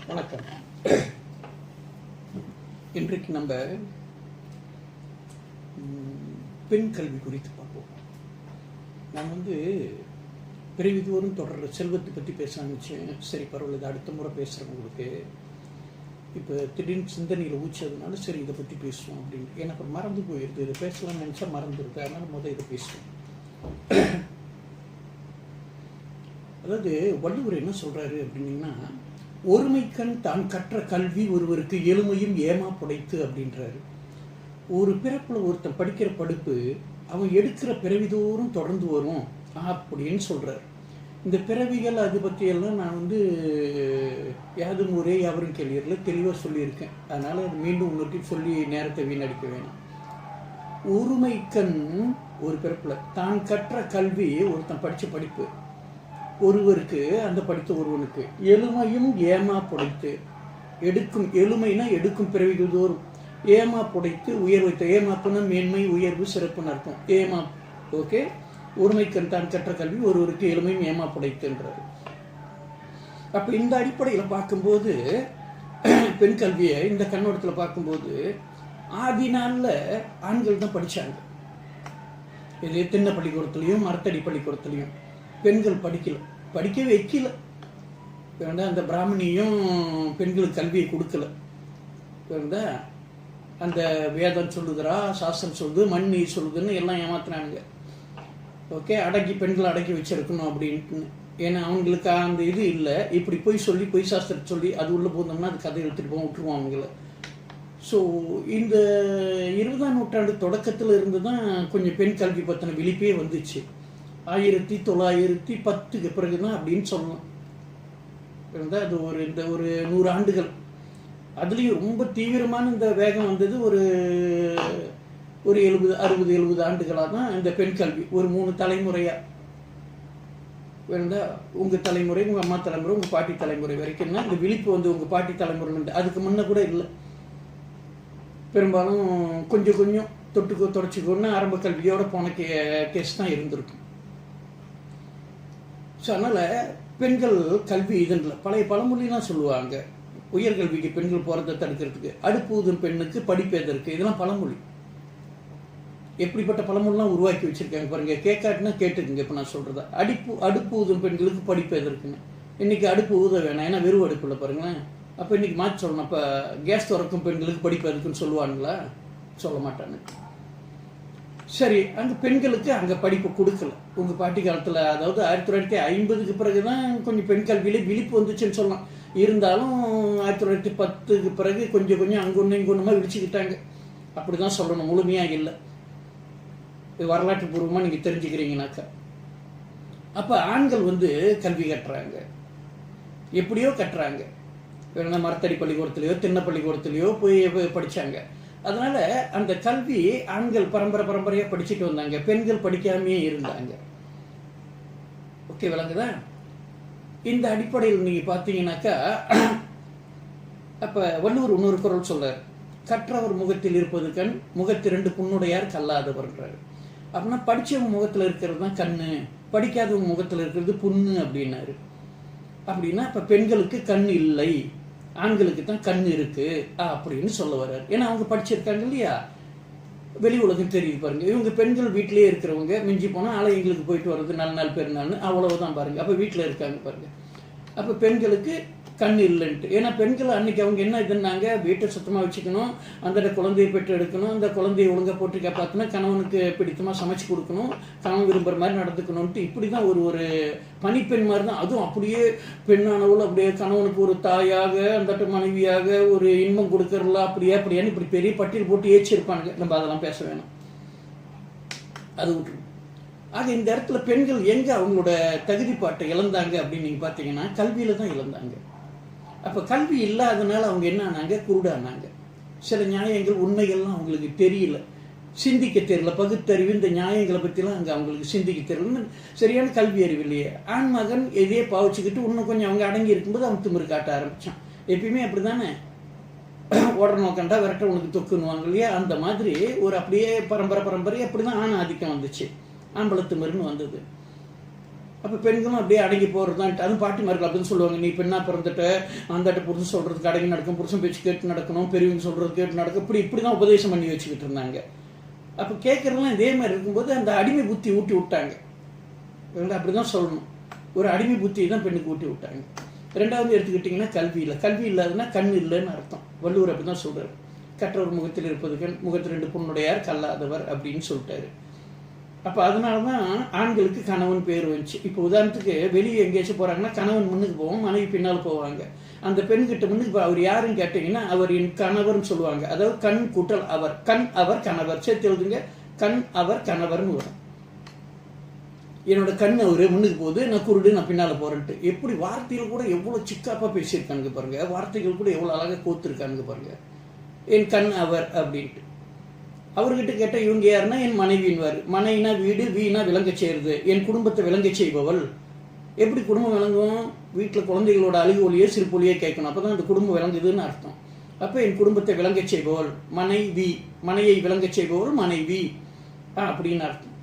வணக்கம். இன்றைக்கு நம்ம பெண் கல்வி குறித்து பார்ப்போம். நான் பிறவிதோறும் தொடர்ற செல்வத்தை பற்றி பேச ஆரம்பித்தேன். சரி பரவாயில்ல, அடுத்த முறை பேசுகிறேன். உங்களுக்கு இப்போ திடீர்னு சிந்தனையில் ஊச்சதுனால சரி இதை பற்றி பேசுவோம் அப்படின்னு. எனக்கு மறந்து போயிடுது, இதை பேசலாம்னு நினச்சா மறந்துடுது. அதனால் இதை பேசுவோம். அதாவது வள்ளுவர் என்ன சொல்கிறாரு அப்படின்னா, ஒருமைக்கண் தான் கற்ற கல்வி ஒருவருக்கு எளிமையும் ஏமா புடைத்து அப்படின்றாரு. ஒரு பிறப்புல ஒருத்தன் படிக்கிற படிப்பு அவன் எடுக்கிற பிறவிதோறும் தொடர்ந்து வரும் அப்படின்னு சொல்றாரு. இந்த பிறவிகள் அது பற்றியெல்லாம் நான் யாதும் ஊரே யாவரும் கேள்வியில் தெளிவாக சொல்லியிருக்கேன். அதனால அது மீண்டும் உங்களுக்கு சொல்லி நேரத்தை வீணடிக்க வேணாம். ஒருமைக்கண் ஒரு பிறப்புல தான் கற்ற கல்வி ஒருத்தன் படித்த படிப்பு ஒருவருக்கு, அந்த படித்த ஒருவனுக்கு எளிமையும் ஏமா புடைத்து எடுக்கும். எளிமைனா எடுக்கும் பிறவிகள் தோறும், ஏமா புடைத்து உயர்வைத்த. ஏமாப்புனா மேன்மை, உயர்வு, சிறப்புன்னு அர்த்தம். ஏமா ஓகே. ஒருமைக்கண் தான் கற்ற கல்வி ஒருவருக்கு எளிமையும் ஏமா புடைத்துன்றாரு. அப்ப இந்த அடிப்படையில் பார்க்கும்போது பெண் கல்வியை இந்த கண்ணோட்டத்தில் பார்க்கும்போது ஆதி நாளில் ஆண்கள் தான் படித்தாங்க. இது திண்ண பள்ளிக்கூடத்துலையும் மரத்தடி பள்ளிக்கூடத்துலையும் பெண்கள் படிக்க வைக்கல. அந்த பிராமணியும் பெண்களுக்கு கல்வியை கொடுக்கல. அந்த வேதம் சொல்லுதுரா, சாஸ்திரம் சொல்லுது, மண் நீர் சொல்லுதுன்னு எல்லாம் ஏமாத்துறாங்க. ஓகே, பெண்களை அடக்கி வச்சிருக்கணும் அப்படின்ட்டு. ஏன்னா அவங்களுக்கு அந்த இது இல்லை. இப்படி பொய் சொல்லி, பொய் சாஸ்திரத்தை சொல்லி அது உள்ள போனோம்னா அது கதை எடுத்துட்டு போக விட்டுருவோம் அவங்கள. ஸோ இந்த 20ஆம் நூற்றாண்டு தொடக்கத்தில் இருந்து தான் கொஞ்சம் பெண் கல்வி பற்றின விழிப்பே வந்துச்சு. 1910க்கு பிறகு தான் அப்படின்னு சொல்லணும். அது ஒரு 100 ஆண்டுகள். அதுலேயும் ரொம்ப தீவிரமான இந்த வேகம் வந்தது ஒரு 60-70 ஆண்டுகளாக தான் இந்த பெண் கல்வி. ஒரு 3 தலைமுறையாக உங்கள் தலைமுறை, உங்கள் அம்மா தலைமுறை, உங்கள் பாட்டி தலைமுறை வரைக்கும்னா இந்த விழிப்பு உங்கள் பாட்டி தலைமுறை. அதுக்கு முன்ன கூட இல்லை. பெரும்பாலும் கொஞ்சம் கொஞ்சம் தொடச்சிக்கோன்னு ஆரம்ப கல்வியோட போன கேஸ் தான் இருந்திருக்கும். ஸோ அதனால் பெண்கள் கல்வி இதனில் பழைய பழமொழிலாம் சொல்லுவாங்க. உயர்கல்விக்கு பெண்கள் போகிறத தடுக்கிறதுக்கு அடுப்பு ஊதும் பெண்ணுக்கு படிப்பு எதற்கு, இதெல்லாம் பழமொழி. எப்படிப்பட்ட பழமொழிலாம் உருவாக்கி வச்சுருக்காங்க பாருங்கள். கேட்காட்டுன்னா கேட்டுக்குங்க. இப்போ நான் சொல்கிறதா, அடுப்பு ஊதும் பெண்களுக்கு படிப்பு எதற்குன்னு. இன்றைக்கி அடுப்பு ஊத வேணாம், ஏன்னா வெறும் அடுப்பில் பாருங்களேன். அப்போ இன்றைக்கி மாற்றி சொல்லணும். அப்போ கேஸ் திறக்கும் பெண்களுக்கு படிப்பு எதுக்குன்னு சொல்லுவானுங்களா? சொல்ல மாட்டாங்க. சரி, அங்கே பெண்களுக்கு அங்கே படிப்பு கொடுக்கல. உங்கள் பாட்டி காலத்தில், அதாவது 1950க்கு பிறகு தான் கொஞ்சம் பெண் கல்வியிலே விழிப்பு வந்துச்சுன்னு சொல்லலாம். இருந்தாலும் 1910க்கு பிறகு கொஞ்சம் கொஞ்சம் அங்கே ஒன்று இங்கே ஒன்றுமா விழிச்சுக்கிட்டாங்க. அப்படி தான் சொல்லணும், முழுமையாக இல்லை. இது வரலாற்று பூர்வமாக நீங்கள் தெரிஞ்சுக்கிறீங்கனாக்கா. அப்போ ஆண்கள் கல்வி கட்டுறாங்க, எப்படியோ கட்டுறாங்க. வேணா மரத்தடி பள்ளிக்கூடத்துலையோ திண்ண பள்ளிக்கூடத்துலையோ போய் படித்தாங்க. அதனால அந்த கல்வி ஆண்கள் பரம்பரையாக படிச்சுட்டு வந்தாங்க, பெண்கள் படிக்காமையே இருந்தாங்க. ஓகே, விளங்குதா? இந்த அடிப்படையில் நீங்க பார்த்தீங்கன்னாக்கா, அப்ப வள்ளுவர் இன்னொரு குறள் சொல்றாரு, கற்றவர் முகத்தில் இருப்பது கண், முகத்திரண்டு புண்ணுடையார் கல்லாதவர்ன்றாரு. அப்படின்னா படிச்சவங்க முகத்துல இருக்கிறது தான் கண்ணு, படிக்காதவங்க முகத்துல இருக்கிறது புண்ணு அப்படின்னாரு. அப்படின்னா இப்ப பெண்களுக்கு கண் இல்லை, ஆண்களுக்கு தான் கண் இருக்கு அப்படின்னு சொல்ல வர்றாரு. ஏன்னா அவங்க படிச்சிருக்காங்க இல்லையா, வெளி உலகம் தெரியுது பாருங்க. இவங்க பெண்கள் வீட்டிலேயே இருக்கிறவங்க, மிஞ்சி போனால் ஆலயங்களுக்கு போயிட்டு வர்றது, நல்ல நாள் பெருநாள்னு அவ்வளவுதான் பாருங்க. அப்போ வீட்டில் இருக்காங்க பாருங்க. அப்போ பெண்களுக்கு கண் இல்லைன்ட்டு. ஏன்னா பெண்கள் அன்னைக்கு அவங்க என்ன இதுன்னாங்க, வீட்டை சுத்தமாக வச்சுக்கணும், அந்த குழந்தையை பெற்று எடுக்கணும், அந்த குழந்தையை ஒழுங்காக போட்டு காப்பாற்றணும், கணவனுக்கு பிடித்தமாக சமைச்சு கொடுக்கணும், கணவன் விரும்புகிற மாதிரி நடந்துக்கணும்ட்டு இப்படி தான் ஒரு பணிப்பெண் மாதிரி தான். அதுவும் அப்படியே பெண்ணானவள் அப்படியே கணவனுக்கு ஒரு தாயாக, அந்த மனைவியாக ஒரு இன்பம் கொடுக்கறல, அப்படியான்னு இப்படி பெரிய பட்டியல் போட்டு ஏற்றிருப்பானுங்க. நம்ம அதெல்லாம் பேச வேணாம், அது விட்டுரும். ஆக இந்த இடத்துல பெண்கள் எங்கே அவங்களோட தகுதிப்பாட்டை இழந்தாங்க அப்படின்னு நீங்கள் பார்த்தீங்கன்னா, கல்வியில் தான் இழந்தாங்க. அப்போ கல்வி இல்லாதனால அவங்க என்ன ஆனாங்க, குருடானாங்க. சில நியாயங்கள் உண்மைகள்லாம் அவங்களுக்கு தெரியல, சிந்திக்க தெரியல. பகுத்தறிவு இந்த நியாயங்களை பற்றிலாம் அங்கே அவங்களுக்கு சிந்திக்க தெரியல. சரியான கல்வி அறிவு இல்லையே. ஆண் மகன் எதையே பாவச்சுக்கிட்டு இன்னும் கொஞ்சம் அவங்க அடங்கி இருக்கும்போது அவன் திமிரு காட்ட ஆரம்பித்தான். எப்பயுமே அப்படி தானே, ஓட நோக்கண்டா விரட்ட உனக்கு தொக்குன்னுவாங்க இல்லையா, அந்த மாதிரி ஒரு அப்படியே பரம்பரை அப்படி தான் ஆண் ஆதிக்கம் வந்துச்சு, ஆம்பளத்து திமிருன்னு வந்தது. அப்போ பெண்களும் அப்படியே அடங்கி போகிறதான்ட்டு அதுவும் பாட்டிமார்கள் அப்படின்னு சொல்லுவாங்க, நீ பெண்ணாக பிறந்துட்ட அந்தாட்ட புருஷன் சொல்கிறதுக்கு அடங்கி நடக்கும், புருஷன் பேச்சு கேட்டு நடக்கணும், பெரியவங்க சொல்கிறது கேட்டு நடக்கும், இப்படி தான் உபதேசம் பண்ணி வச்சுக்கிட்டு இருந்தாங்க. அப்போ கேட்குறதுலாம் இதே மாதிரி இருக்கும்போது அந்த அடிமை புத்தி ஊட்டி விட்டாங்க. அப்படி தான் சொல்லணும், ஒரு அடிமை புத்தியை தான் பெண்ணுக்கு ஊட்டி விட்டாங்க. ரெண்டாவது எடுத்துக்கிட்டிங்கன்னா கல்வி இல்லாதுன்னா கண் இல்லைன்னு அர்த்தம். வள்ளுவர் அப்படி தான் சொல்கிறார், கற்றவர் முகத்தில் இருப்பது கண், முகத்தில் 2 புண்ணுடையார் கல்லாதவர் அப்படின்னு சொல்லிட்டாரு. அப்போ அதனால தான் ஆண்களுக்கு கணவன் பேர் வந்துச்சு. இப்போ உதாரணத்துக்கு வெளியே எங்கேயாச்சும் போகிறாங்கன்னா கணவன் முன்னுக்கு போவோம், மனைவி பின்னால் போவாங்க. அந்த பெண்கிட்ட முன்னுக்கு அவர் யாருன்னு கேட்டிங்கன்னா அவர் என் கணவர்னு சொல்லுவாங்க. அதாவது கண் கூட்டல் அவர், கண் அவர் கணவர், சேர்த்து எழுதுங்க, கண் அவர் கணவர்னு வரும். என்னோட கண் அவரு முன்னுக்கு போகுது, நான் குருடு, நான் பின்னால் போகிறேன்ட்டு. எப்படி வார்த்தைகள் கூட எவ்வளோ சிக்காப்பாக பேசியிருக்கானுங்க பாருங்க, வார்த்தைகள் கூட எவ்வளோ அழகாக கோத்துருக்கானுங்க பாருங்க. என் கண் அவர் அப்படின்ட்டு. அவர்கிட்ட கேட்டால் இவங்க யாருன்னா என் மனைவின்வார். மனைவினா வீடு, வீணா விளங்க செய்கிறது, என் குடும்பத்தை விளங்க செய்பவள். எப்படி குடும்பம் விளங்கும்? வீட்டில் குழந்தைகளோட அழுகு ஒலியோ சிரிப்பொலியோ கேட்கணும், அப்போ தான் அந்த குடும்பம் விளங்குதுன்னு அர்த்தம். அப்போ என் குடும்பத்தை விளங்க செய்பவள் மனைவி, மனையை விளங்க செய்பவள் மனைவி அப்படின்னு அர்த்தம்.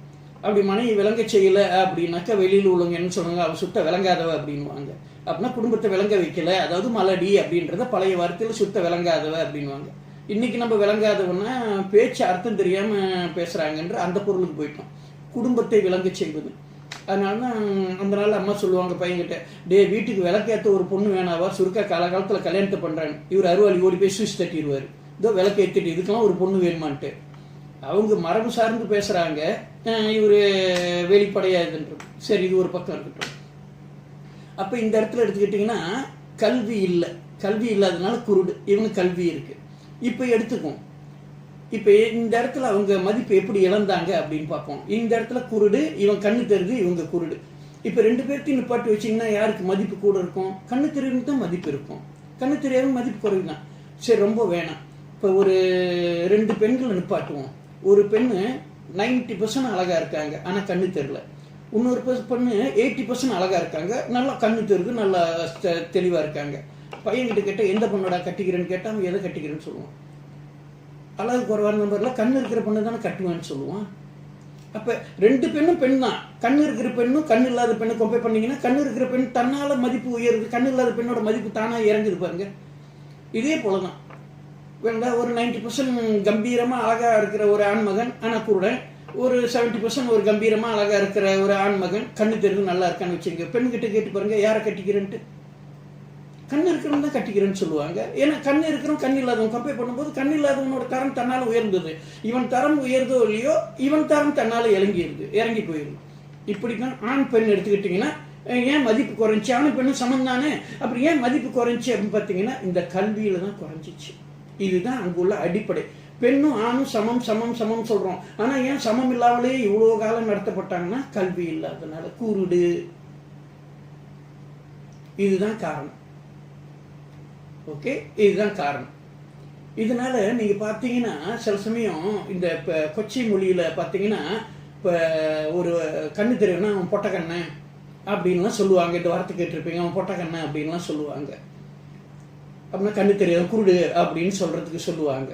அப்படி மனையை விளங்க செய்யலை அப்படின்னாக்கா வெளியில் உள்ளவங்க என்ன சொல்லுவாங்க, அவள் சுத்த விளங்காதவ அப்படின்வாங்க. அப்படின்னா குடும்பத்தை விளங்க வைக்கல, அதாவது மலடி அப்படின்றத பழைய வார்த்தையில் சுத்த விளங்காதவ அப்படின்வாங்க. இன்னைக்கு நம்ம விளங்காதவன்னா பேச்சு அர்த்தம் தெரியாமல் பேசுகிறாங்கன்ற அந்த பொருளுக்கு போயிட்டோம், குடும்பத்தை விளங்க செய்வது. அதனால தான் அந்த நாள் அம்மா சொல்லுவாங்க பையன்கிட்ட, வீட்டுக்கு விளக்கேற்ற ஒரு பொண்ணு வேணாவா, சுருக்கா காலகாலத்தில் கல்யாணத்தை பண்ணுறாங்க. இவர் அருவாளி ஓடி போய் சுவிச் தட்டிடுவார், இதோ விளக்கேற்றிட்டு இதுக்கெல்லாம் ஒரு பொண்ணு வேணுமான்ட்டு. அவங்க மரபு சார்ந்து பேசுகிறாங்க, இவர் வெளிப்படையாதுன்றது. சரி, இது ஒரு பக்கம் இருக்கட்டும். அப்போ இந்த இடத்துல எடுத்துக்கிட்டிங்கன்னா கல்வி இல்லை, கல்வி இல்லாதனால குருடு, இவங்க கல்வி இருக்குது. இப்போ எடுத்துக்கும், இப்போ இந்த இடத்துல அவங்க மதிப்பு எப்படி இழந்தாங்க அப்படின்னு பார்ப்போம். இந்த இடத்துல குருடு, இவன் கண்ணு தெரியுது, இவங்க குருடு. இப்போ 2 பேர்த்தையும் நிப்பாட்டி வச்சிங்கன்னா யாருக்கு மதிப்பு கூட இருக்கும்? கண்ணு தெரியுதுன்னு தான் மதிப்பு இருக்கும், கண்ணு தெரியாத மதிப்பு குறைவு தான். சரி, ரொம்ப வேணாம். இப்போ ஒரு 2 பெண்களை நிப்பாட்டுவோம். ஒரு பெண்ணு 90% அழகாக இருக்காங்க, ஆனால் கண்ணு தெரியல. இன்னொரு பெண்ணு 80% அழகாக இருக்காங்க, நல்லா கண்ணு தெரியுது, நல்லா தெளிவாக இருக்காங்க. பையன்கிட்ட கேட்டால் எந்த பொண்ணோட கட்டிக்கிறேன்னு கேட்டால் அவன் எதை கட்டிக்கிறேன்னு சொல்லுவான். அழகு குறைவான நம்பரில் கண் இருக்கிற பொண்ணு தானே கட்டுவான்னு சொல்லுவான். அப்போ 2 பெண்ணும் பெண் தான். கண் இருக்கிற பெண்ணும் கண் இல்லாத பெண்ணை கம்பேர் பண்ணிங்கன்னா கண் இருக்கிற பெண் தன்னால் மதிப்பு உயருது, கண் இல்லாத பெண்ணோட மதிப்பு தானாக இறங்குது பாருங்க. இதே போல தான் வேண்டா, ஒரு 90% கம்பீரமாக அழகாக இருக்கிற ஒரு ஆண்மகன் ஆனால் குருடன், ஒரு 70% ஒரு கம்பீரமாக அழகாக இருக்கிற ஒரு ஆண்மகன் கண்ணு தெரிஞ்சு நல்லா இருக்கான்னு வச்சுங்க. பெண்கிட்ட கேட்டு பாருங்க, யாரை கட்டிக்கிறேன்ட்டு. கண் இருக்கிறவங்க தான் கட்டிக்கிறேன்னு சொல்லுவாங்க. ஏன்னா கண் இருக்கிறவன் கண் இல்லாதவன் கம்பேர் பண்ணும்போது கண் இல்லாதவனோட தரம் தன்னால் உயர்ந்தது. இவன் தரம் உயர்ந்தோ இல்லையோ, இவன் தரம் தன்னால் இறங்கி போயிடுது. இப்படி தான் ஆண் பெண் எடுத்துக்கிட்டிங்கன்னா ஏன் மதிப்பு குறைஞ்சி? ஆணும் பெண்ணும் சமம் தானே, அப்படி ஏன் மதிப்பு குறைஞ்சி அப்படின்னு பார்த்தீங்கன்னா இந்த கல்வியில தான் குறைஞ்சிச்சு. இதுதான் அங்குள்ள அடிப்படை. பெண்ணும் ஆணும் சமம் சமம் சமம் சொல்றோம், ஆனா ஏன் சமம் இல்லாமலே இவ்வளவு காலம் நடத்தப்பட்டாங்கன்னா கல்வி இல்லாதனால, குருடு. இதுதான் காரணம். ஓகே, இதுதான் காரணம். இதனால நீங்க பார்த்தீங்கன்னா சில சமயம் இந்த இப்போ கொச்சை மொழியில பார்த்தீங்கன்னா, இப்போ ஒரு கண்ணு தெரியும்னா அவன் பொட்டக்கண்ணு அப்படின்லாம் சொல்லுவாங்க. இந்த வார்த்தை கேட்டிருப்பீங்க, அவன் பொட்டக்கண்ணு அப்படின்லாம் சொல்லுவாங்க. அப்படின்னா கண்ணு தெரியாது, குருடு அப்படின்னு சொல்றதுக்கு சொல்லுவாங்க.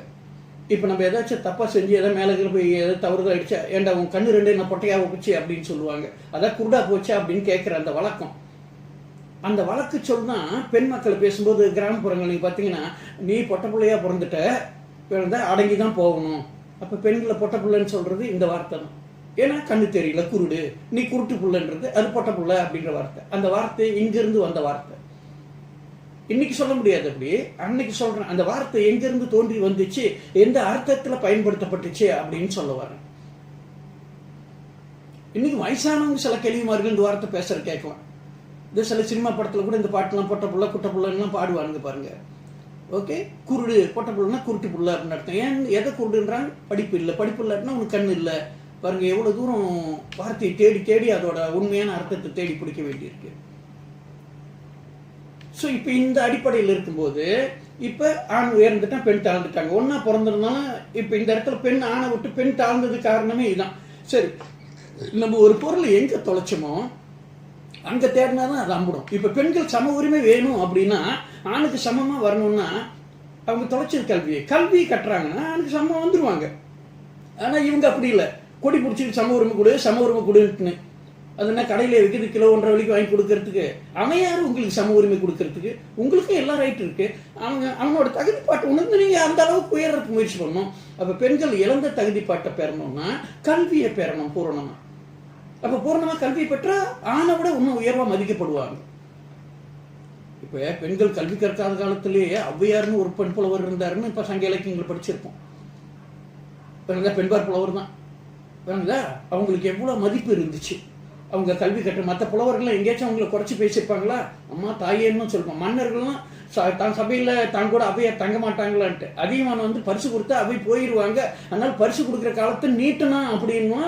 இப்போ நம்ம ஏதாச்சும் தப்பா செஞ்சு ஏதாவது மேலே போய் ஏதாவது தவறுதல் அடிச்சா, ஏண்டா உன் கண்ணு 2 என்ன பொட்டையாக போச்சு அப்படின்னு சொல்லுவாங்க. அதான் குருடா போச்சா அப்படின்னு கேட்குற அந்த வழக்கம். அந்த வழக்கு சொல் தான் பெண் மக்கள் பேசும்போது கிராமப்புறங்கள் நீங்கள் பார்த்தீங்கன்னா, நீ பொட்டை பிள்ளையா பிறந்துட்ட அடங்கி தான் போகணும். அப்போ பெண்களை பொட்டை பிள்ளைன்னு சொல்றது இந்த வார்த்தை தான். ஏன்னா கண்ணு தெரியல, குருடு, நீ குருட்டு பிள்ளைன்றது அது பொட்டை பிள்ளை அப்படின்ற வார்த்தை. அந்த வார்த்தை இங்கிருந்து வந்த வார்த்தை. இன்னைக்கு சொல்ல முடியாது, அப்படி அன்னைக்கு சொல்றேன். அந்த வார்த்தை எங்கிருந்து தோன்றி வந்துச்சு, எந்த அர்த்தத்துல பயன்படுத்தப்பட்டுச்சு அப்படின்னு சொல்ல வரேன். இன்னைக்கு வயசானவங்க சில கேள்விமார்கள் இந்த வார்த்தை பேசுற கேட்கலாம். இந்த சில சினிமா படத்துல கூட இந்த பாட்டுலாம் பொட்ட புள்ள குட்ட புள்ளலாம் பாடுவானுங்க பாருங்க. ஓகே, குருடு, பொட்ட புள்ளனா குருட்டு புள்ள அப்படின்னு அர்த்தம். ஏன் எதை குருடுன்றாங்க? படிப்பு இல்லை, படிப்பு இல்லாட்டினா உனக்கு கண்ணு இல்லை. பாருங்க எவ்வளவு தூரம் வார்த்தையை தேடி தேடி அதோட உண்மையான அர்த்தத்தை தேடி பிடிக்க வேண்டியிருக்கு. ஸோ இப்போ இந்த அடிப்படையில் இருக்கும்போது இப்போ ஆண் உயர்ந்துட்டா பெண் தாழ்ந்துட்டாங்க. ஒன்னா பிறந்திருந்தாலும் இப்போ இந்த இடத்துல பெண் ஆணை விட்டு பெண் தாழ்ந்தது காரணமே இதுதான். சரி, நம்ம ஒரு பொருளை எங்க தொலைச்சோமோ அங்க தேடினாதான் அது அம்புடும். இப்ப பெண்கள் சம உரிமை வேணும் அப்படின்னா, ஆணுக்கு சமமா வரணும்னா அவங்க தொலைச்சது கல்வி கட்டுறாங்கன்னா ஆணுக்கு சமமா வந்துருவாங்க. ஆனா இவங்க அப்படி இல்லை, கொடி பிடிச்சிட்டு சம உரிமை கொடு சம உரிமை கொடுன்னு. அது என்ன கடையில் வைக்கிறது கிலோ 1.5 வரைக்கும் வாங்கி கொடுக்கறதுக்கு? அவன் யாரும் உங்களுக்கு சம உரிமை கொடுக்கறதுக்கு? உங்களுக்கும் எல்லா ரைட் இருக்கு. அவனோட தகுதிப்பாட்டை உணர்ந்து நீங்க அந்த அளவுக்கு உயர்றதுக்கு முயற்சி பண்ணணும். அப்ப பெண்கள் இழந்த தகுதிப்பாட்டை பெறணும்னா கல்வியை பெறணும் பூரணமா. அப்ப பூரணமா கல்வியை பெற்றா ஆணை விட இன்னும் உயர்வா மதிக்கப்படுவாங்க. இப்ப பெண்கள் கல்வி கற்காத காலத்திலேயே ஔவையார்னு ஒரு பெண் புலவர் இருந்தாருன்னு இப்ப சங்க இலக்கியங்களை படிச்சிருப்போம். பெண்பார் புலவர் தான். அவங்களுக்கு எவ்வளவு மதிப்பு இருந்துச்சு. அவங்க கல்வி கற்ற மற்ற புலவர்கள் எங்கேயாச்சும் அவங்களை குறைச்சி பேசியிருப்பாங்களா? அம்மா தாயேன்னு சொல்லுவோம். மன்னர்கள்லாம் தான் சபையில தான் கூட அவையார் தங்க மாட்டாங்களான்ட்டு அதிகமான பரிசு கொடுத்தா அவை போயிடுவாங்க. அதனால பரிசு கொடுக்குற காலத்தை நீட்டனா அப்படின்னு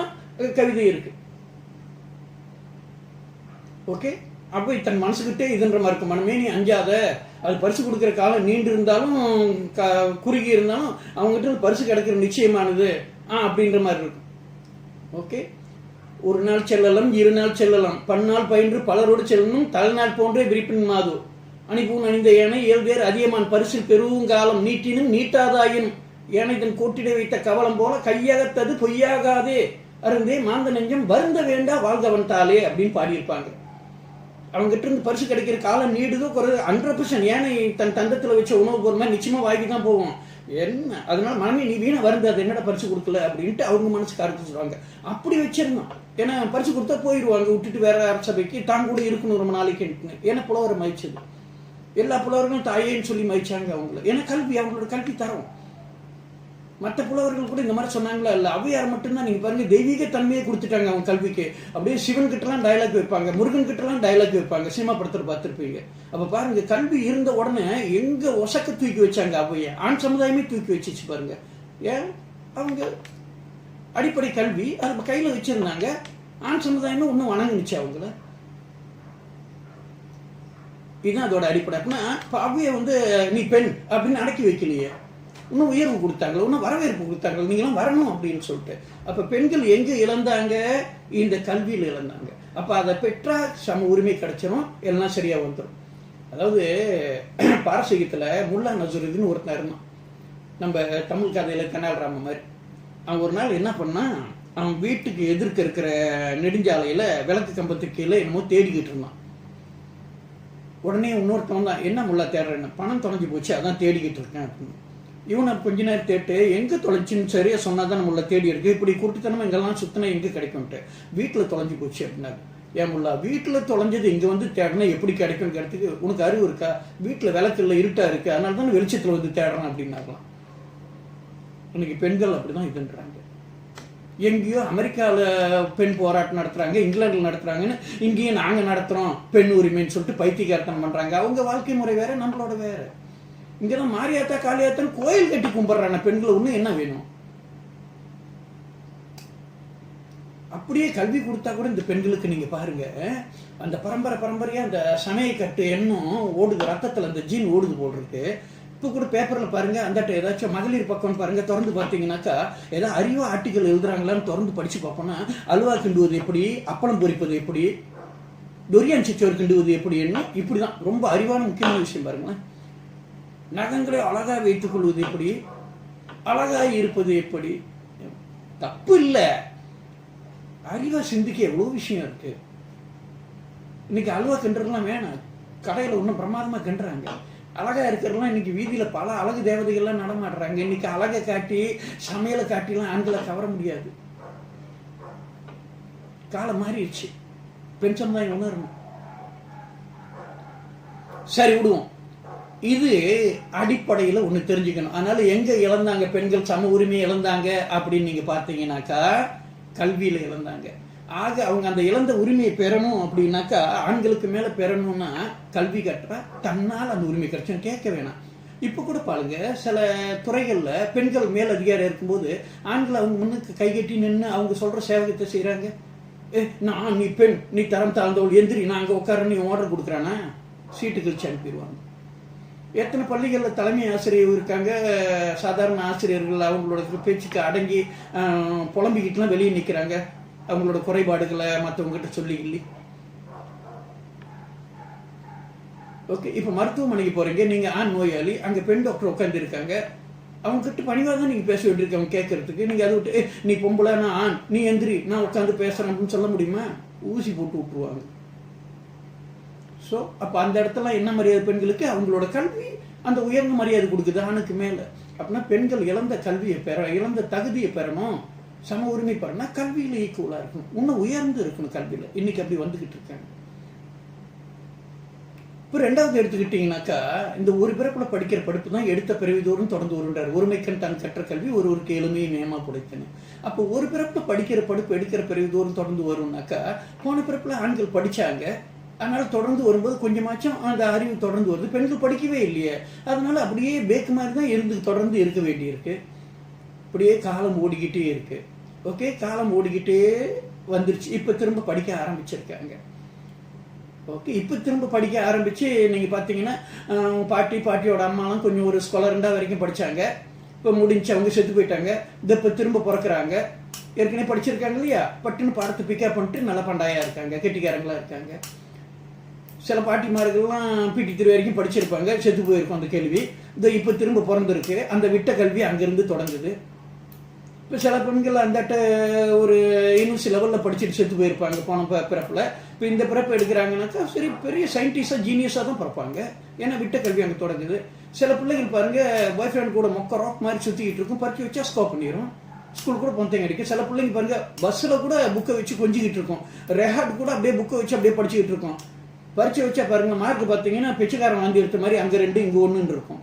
கவிதை இருக்கு. ஓகே, அவை தன் மனசுக்கிட்டே இதுன்ற மாதிரி இருக்கும். மனமே நீ அஞ்சாத, அது பரிசு கொடுக்குற காலம் நீண்டு இருந்தாலும் குறுகி இருந்தாலும் அவங்ககிட்ட பரிசு கிடைக்கிற நிச்சயமானது அப்படின்ற மாதிரி இருக்கும். ஓகே, ஒரு நாள் செல்லலாம், 2 நாள் செல்லலாம், பன்னாள் பயின்று பலரோடு செல்லணும், தலைநாள் போன்றே விரிப்பின் மாது அணிபூன் அணிந்த ஏனை ஏழ்வேர் அதியமான் பரிசில் பெருங்காலம் நீட்டினும் நீட்டாதாயினும் ஏனை தன் கோட்டிட வைத்த கவலம் போல கையகத்தது பொய்யாகாதே அருந்தே மாந்த நெஞ்சம் வருந்த வேண்டா வாழ்கவன்தாலே அப்படின்னு பாடியிருப்பாங்க. அவங்ககிட்ட இருந்து பரிசு கிடைக்கிற காலம் நீடுதோ குறைது 100%. ஏனை தன் தந்தத்தில் வச்ச உணவு பொருள் நிச்சயமா வாங்கி தான் போவோம். என்ன அதனால மனமே நீ வீணா வருது, அது என்னடா பரிசு கொடுக்கல அப்படின்ட்டு அவங்க மனசு கருத்து சொல்லுவாங்க. அப்படி வச்சிருந்தோம். ஏன்னா பரிசு கொடுத்தா போயிடுவாங்க, விட்டுட்டு வேற அரசபைக்கு தான் கூட இருக்கணும் ரொம்ப நாளைக்கு. ஏன்னா புலவரை மதிச்சது. எல்லா புலவர்களும் தாயேன்னு சொல்லி மதிச்சாங்க அவங்கள. ஏன்னா கல்வி அவங்களோட கல்வி தரம். மற்ற புலவர்கள் கூட இந்த மாதிரி சொன்னாங்களா? இல்லை, ஔவையார் மட்டும்தான் நீங்க பாருங்க தெய்வீக தன்மையை கொடுத்துட்டாங்க அவங்க கல்விக்கு. அப்படியே சிவன் கிட்டலாம் டயலாக் வைப்பாங்க, முருகன் கிட்டலாம் டயலாக் வைப்பாங்க, சினிமா படத்தில் பார்த்துருப்பீங்க. அப்ப பாருங்க கல்வி இருந்த உடனே எங்க ஒசக்க தூக்கி வச்சாங்க ஔவையார். ஆண் சமுதாயமே தூக்கி வச்சிச்சு பாருங்க. ஏன் அவங்க அடிப்படை கல்வி அது கையில வச்சிருந்தாங்க. ஆண் சமுதாயமே இன்னும் வணங்குனுச்சு அவங்கள. இதுதான் அதோட அடிப்படை. அப்படின்னா ஔவையை நீ பெண் அப்படின்னு அடக்கி வைக்கலையே, இன்னும் உயர்வு கொடுத்தாங்களோ, இன்னும் வரவேற்பு கொடுத்தாங்களோ, நீங்களாம் வரணும் அப்படின்னு சொல்லிட்டு. அப்ப பெண்கள் எங்க இழந்தாங்க? இந்த கல்வியில் இழந்தாங்க. அப்ப அதை பெற்றா சம உரிமை கிடைச்சிடும், எல்லாம் சரியா வந்துடும். அதாவது பாரசீகத்துல முல்லா நசுருதீன் ஒருத்தன் இருந்தான், நம்ம தமிழ் கதையில தெனாலிராம மாதிரி. அவன் ஒரு நாள் என்ன பண்ணா, அவன் வீட்டுக்கு எதிர்க்க இருக்கிற நெடுஞ்சாலையில விளக்கு கம்பத்துக்கு கீழே என்னமோ தேடிக்கிட்டு இருந்தான். உடனே இன்னொருத்தவன் தான், என்ன முல்லா தேடுறேன்னு, பணம் தொலைஞ்சு போச்சு அதான் தேடிக்கிட்டு இருக்கேன் அப்படின்னு. இவனை கொஞ்ச நேரம் தேட்டு எங்க தொலைச்சின்னு சரியா சொன்னாதான் நம்மள தேடி இருக்கு, இப்படி குருட்டுத்தனமா எங்கெல்லாம் சுத்தினா எங்க கிடைக்கும்ட்டு. வீட்டுல தொலைஞ்சு போச்சு அப்படின்னாரு. ஏன் முல்லா, வீட்டுல தொலைஞ்சது இங்க தேடினா எப்படி கிடைக்கும் கேட்டதுக்கு உனக்கு அறிவு இருக்கா? வீட்டுல விளக்கு இல்லை, இருட்டா இருக்கு, அதனால தான் வெளிச்சத்துல தேடுறான் அப்படின்னாக்கலாம். இன்னைக்கு பெண்கள் அப்படிதான் இதுன்றாங்க. எங்கேயோ அமெரிக்கால பெண் போராட்டம் நடத்துறாங்க, இங்கிலாந்துல நடத்துறாங்கன்னு இங்கேயும் நாங்க நடத்துறோம் பெண் உரிமைன்னு சொல்லிட்டு பைத்தியக்காரத்தனம் பண்றாங்க. அவங்க வாழ்க்கை முறை வேற, நம்மளோட வேற. இங்கதான் மாரியாத்தா காளியாத்தான் கோயில் கட்டி கும்பிடுறாங்க பெண்கள். ஒண்ணு என்ன வேணும்? அப்படியே கல்வி கொடுத்தா கூட இந்த பெண்களுக்கு நீங்க பாருங்க, அந்த பரம்பரையா அந்த சமய கட்டு எண்ணம் ஓடுது, ரத்தத்துல அந்த ஜீன் ஓடுது போல் இருக்கு. இப்போ கூட பேப்பர்ல பாருங்க, அந்த ஏதாச்சும் மகளிர் பக்கம் பாருங்க, திறந்து பார்த்தீங்கன்னாக்கா ஏதாவது அறிவா ஆர்டிக்கல் எழுதுறாங்களான்னு திறந்து படிச்சு பார்ப்போம்னா, அல்வா கிண்டுவது எப்படி, அப்பளம் பொரிப்பது எப்படி, டொரியான் சிச்சோர் கிண்டுவது எப்படி, என்ன இப்படிதான் ரொம்ப அறிவான முக்கியமான விஷயம் பாருங்களேன். நகங்களை அழகா வைத்துக் கொள்வது எப்படி, அழகாய் இருப்பது எப்படி, தப்பு இல்லை. அறிவா சிந்திக்க எவ்வளவு விஷயம் இருக்கு. இன்னைக்கு அல்வா கிண்டுறதுலாம் வேணாம், கடையில ஒன்றும் பிரமாதமா கிண்டுறாங்க. அழகா இருக்கிறதுலாம் இன்னைக்கு வீதியில பல அழகு தேவதைகள்லாம் நடமாடுறாங்க. இன்னைக்கு அழகை காட்டி சமையலை காட்டிலாம் ஆண்களை கவர முடியாது. காலம் மாறிடுச்சு. பெண் சமுதாயம் உணரணும். சரி விடுவோம். இது அடிப்படையில ஒண்ணு தெரிஞ்சுக்கணும். அதனால எங்க இழந்தாங்க பெண்கள் சம உரிமையை இழந்தாங்க அப்படின்னு நீங்க பார்த்தீங்கன்னாக்கா கல்வியில இழந்தாங்க. ஆக அவங்க அந்த இழந்த உரிமையை பெறணும் அப்படின்னாக்கா, ஆண்களுக்கு மேல பெறணும்னா கல்வி கற்றா தன்னால் அந்த உரிமை கிடைச்சும் கேட்க வேணாம். இப்ப கூட பாருங்க, சில துறைகள்ல பெண்கள் மேல் அதிகாரி இருக்கும்போது ஆண்கள் அவங்க முன்னுக்கு கைகட்டி நின்று அவங்க சொல்ற சேவகத்தை செய்யறாங்க. நான் நீ பெண், நீ தரம் தாழ்ந்தவள், எந்திரி, நான் அங்க உட்கார, நீ ஆர்டர் கொடுக்குறானா, சீட்டு கழிச்சு அனுப்பிடுவாங்க. எத்தனை பள்ளிகளில் தலைமை ஆசிரியர் இருக்காங்க, சாதாரண ஆசிரியர்கள் அவங்களோட பேச்சுக்கு அடங்கி புலம்பிக்கிட்டுலாம் வெளியே நிற்கிறாங்க, அவங்களோட குறைபாடுகளை மற்றவங்ககிட்ட சொல்லி இல்லை. ஓகே, இப்போ மருத்துவமனைக்கு போறீங்க, நீங்க ஆண் நோயாளி, அங்க பெண் டாக்டர் உட்காந்து இருக்காங்க. அவங்க கிட்ட பணிவாக தான் நீங்கள் பேச வேண்டியிருக்கு அவங்க கேட்கறதுக்கு. நீங்கள் அதை விட்டு நீ பொம்பளை நான் ஆண் நீ எந்திரி நான் உட்காந்து பேசுகிறேன் அப்படின்னு சொல்ல முடியுமா? ஊசி போட்டு விட்டுருவாங்க. ஸோ அப்போ அந்த இடத்துல என்ன மரியாதை பெண்களுக்கு? அவங்களோட கல்வி அந்த உயர்ந்த மரியாதை கொடுக்குது ஆணுக்கு மேலே. அப்படின்னா பெண்கள் இழந்த கல்வியை இழந்த தகுதியை பெறணும், சம உரிமை பெறணும்னா கல்வியில் ஈக்குவலாக இருக்கணும், இன்னும் உயர்ந்து இருக்கணும் கல்வியில். இன்னைக்கு அப்படி வந்துக்கிட்டு இருக்காங்க. இப்போ ரெண்டாவது எடுத்துக்கிட்டிங்கனாக்கா இந்த ஒரு பிறப்புல படிக்கிற படிப்பு தான் எடுத்த பிறவிதோறும் தொடர்ந்து வருன்றார். ஒருமைக்கண் தான் கற்ற கல்வி ஒருவருக்கு எளிமையை நியமா புடைத்தன. அப்போ ஒரு பிறப்புல படிக்கிற படிப்பு எடுக்கிற பிறவிதோறும் தொடர்ந்து வரும்னாக்கா போன பிறப்புல ஆண்கள் படிச்சாங்க, அதனால தொடர்ந்து வரும்போது கொஞ்சமாச்சும் அந்த அறிவு தொடர்ந்து வருது. பெண்கள் படிக்கவே இல்லையே, அதனால அப்படியே பேக்கு மாதிரி தான் தொடர்ந்து இருக்க வேண்டியிருக்கு. அப்படியே காலம் ஓடிக்கிட்டே இருக்கு. ஓகே, காலம் ஓடிக்கிட்டே வந்துருச்சு. இப்போ திரும்ப படிக்க ஆரம்பிச்சிருக்காங்க. ஓகே, இப்போ திரும்ப படிக்க ஆரம்பித்து நீங்கள் பார்த்தீங்கன்னா பாட்டியோட அம்மாலாம் கொஞ்சம் ஒரு ஸ்காலர் 2 வரைக்கும் படித்தாங்க. இப்போ முடிஞ்சு அவங்க செத்து போயிட்டாங்க. இதை இப்போ திரும்ப பிறக்கிறாங்க. ஏற்கனவே படிச்சிருக்காங்க இல்லையா, பட்டுன்னு பாடத்தை பிக்கப் பண்ணிட்டு நல்ல பண்டாயாக இருக்காங்க, கெட்டிக்காரங்களாக இருக்காங்க. சில பாட்டிமார்கள்லாம் PT3 வரைக்கும் படிச்சிருப்பாங்க, செத்து போயிருக்கும் அந்த கேள்வி. இதை இப்போ திரும்ப பிறந்திருக்கு, அந்த விட்ட கல்வி அங்கேருந்து தொடங்குது. இப்போ சில பெண்கள் அந்த ஒரு யூனிவர்சிட்டி லெவலில் படிச்சுட்டு செத்து போயிருப்பாங்க போன பிறப்பில். இப்போ இந்த பிறப்பு எடுக்கிறாங்கனாக்கா சரி பெரிய சயின்டிஸ்டாக ஜீனியஸாக தான் பிறப்பாங்க, ஏன்னா விட்ட கல்வி அங்கே தொடங்குது. சில பிள்ளைகள் பாருங்கள் பாய் ஃப்ரெண்ட் கூட மொக்க ராக் மாதிரி சுற்றிக்கிட்டு இருக்கும், பறிச்சு வச்சா ஸ்கோப் பண்ணிடும், ஸ்கூல் கூட பொந்தங்க அடிக்கும். சில பிள்ளைங்க பாருங்க பஸ்ஸில் கூட புக்கை வச்சு கொஞ்சிக்கிட்டு இருக்கும், ரெஹார்ட் கூட அப்படியே புக்கை வச்சு அப்படியே படிச்சுக்கிட்டு இருக்கும். பறிச்சு வச்சா பாருங்க மார்க் பார்த்தீங்கன்னா பிச்சைக்காரன் வாந்தி எடுத்த மாதிரி அங்கே 2 இங்கே 1 இருக்கும்.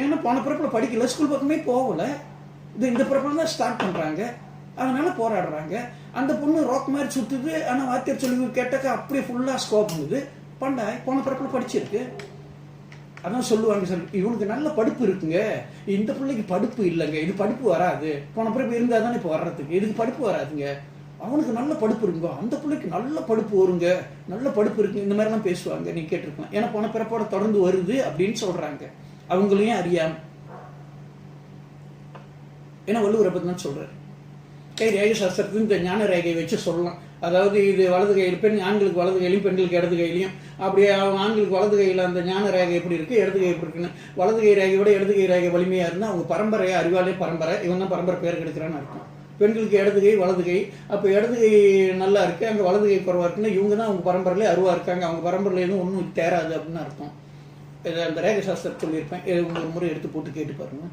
ஏன்னா போன பிறப்பில் படிக்கல, ஸ்கூல் பக்கமே போகலை, இந்த பிறப்பில் தான் ஸ்டார்ட் பண்ணுறாங்க, அதனால போராடுறாங்க. அந்த பொண்ணு ராக் மாதிரி சுற்றுது, ஆனால் வாத்தியார் சொல்லி கேட்டாக்கா அப்படியே ஃபுல்லாக ஸ்கோப் பண்ணுது. பண்டாய் போன பிறப்பில் படிச்சிருக்கு. அதான் சொல்லுவாங்க சார், இவனுக்கு நல்ல படிப்பு இருக்குங்க, இந்த பிள்ளைக்கு படிப்பு இல்லைங்க, இது படிப்பு வராது. போன பிறப்பு இருந்தால் தானே இப்போ வர்றதுக்கு, இதுக்கு படிப்பு வராதுங்க. அவனுக்கு நல்ல படிப்பு இருக்குங்க, அந்த பிள்ளைக்கு நல்ல படிப்பு வருங்க, நல்ல படிப்பு இருக்குங்க, இந்த மாதிரிலாம் பேசுவாங்க. நீ கேட்டிருக்கலாம். ஏன்னா போன பிறப்போட தொடர்ந்து வருது அப்படின்னு சொல்றாங்க, அவங்களையும் அறியாம. ஏன்னா வள்ளுவரை பற்றி தான் சொல்றாரு. ரேகை சாஸ்திரத்துக்கு இந்த ஞான ரேகையை வச்சு சொல்லலாம். அதாவது இது வலது கையில் ஆண்களுக்கு வலது கையிலையும் பெண்களுக்கு இடது கையிலையும். அப்படியே அவங்க ஆண்களுக்கு வலது கையில் அந்த ஞான ரேகை எப்படி இருக்குது, இடது கை எப்படி இருக்குன்னு. வலது கை ரேகையோட இடது கை ரேகை வலிமையாக இருந்தால் அவங்க பரம்பரையாக அறிவாலே பரம்பரை, இவன் தான் பரம்பரை பேர் கெடுக்கிறான்னு அர்த்தம். பெண்களுக்கு இடது கை வலது கை, அப்போ இடது கை நல்லா இருக்குது, அங்கே வலது கை குறைவாக இருக்குன்னா இவங்க தான் அவங்க பரம்பரையிலே அருவாக இருக்காங்க, அவங்க பரம்பரையில் எதுவும் ஒன்றும் தேராது அப்படின்னு அர்த்தம். இதை அந்த ரேகை சாஸ்திரத்தை சொல்லியிருப்பேன், ஒரு முறை எடுத்து போட்டு கேட்டு பாருங்க.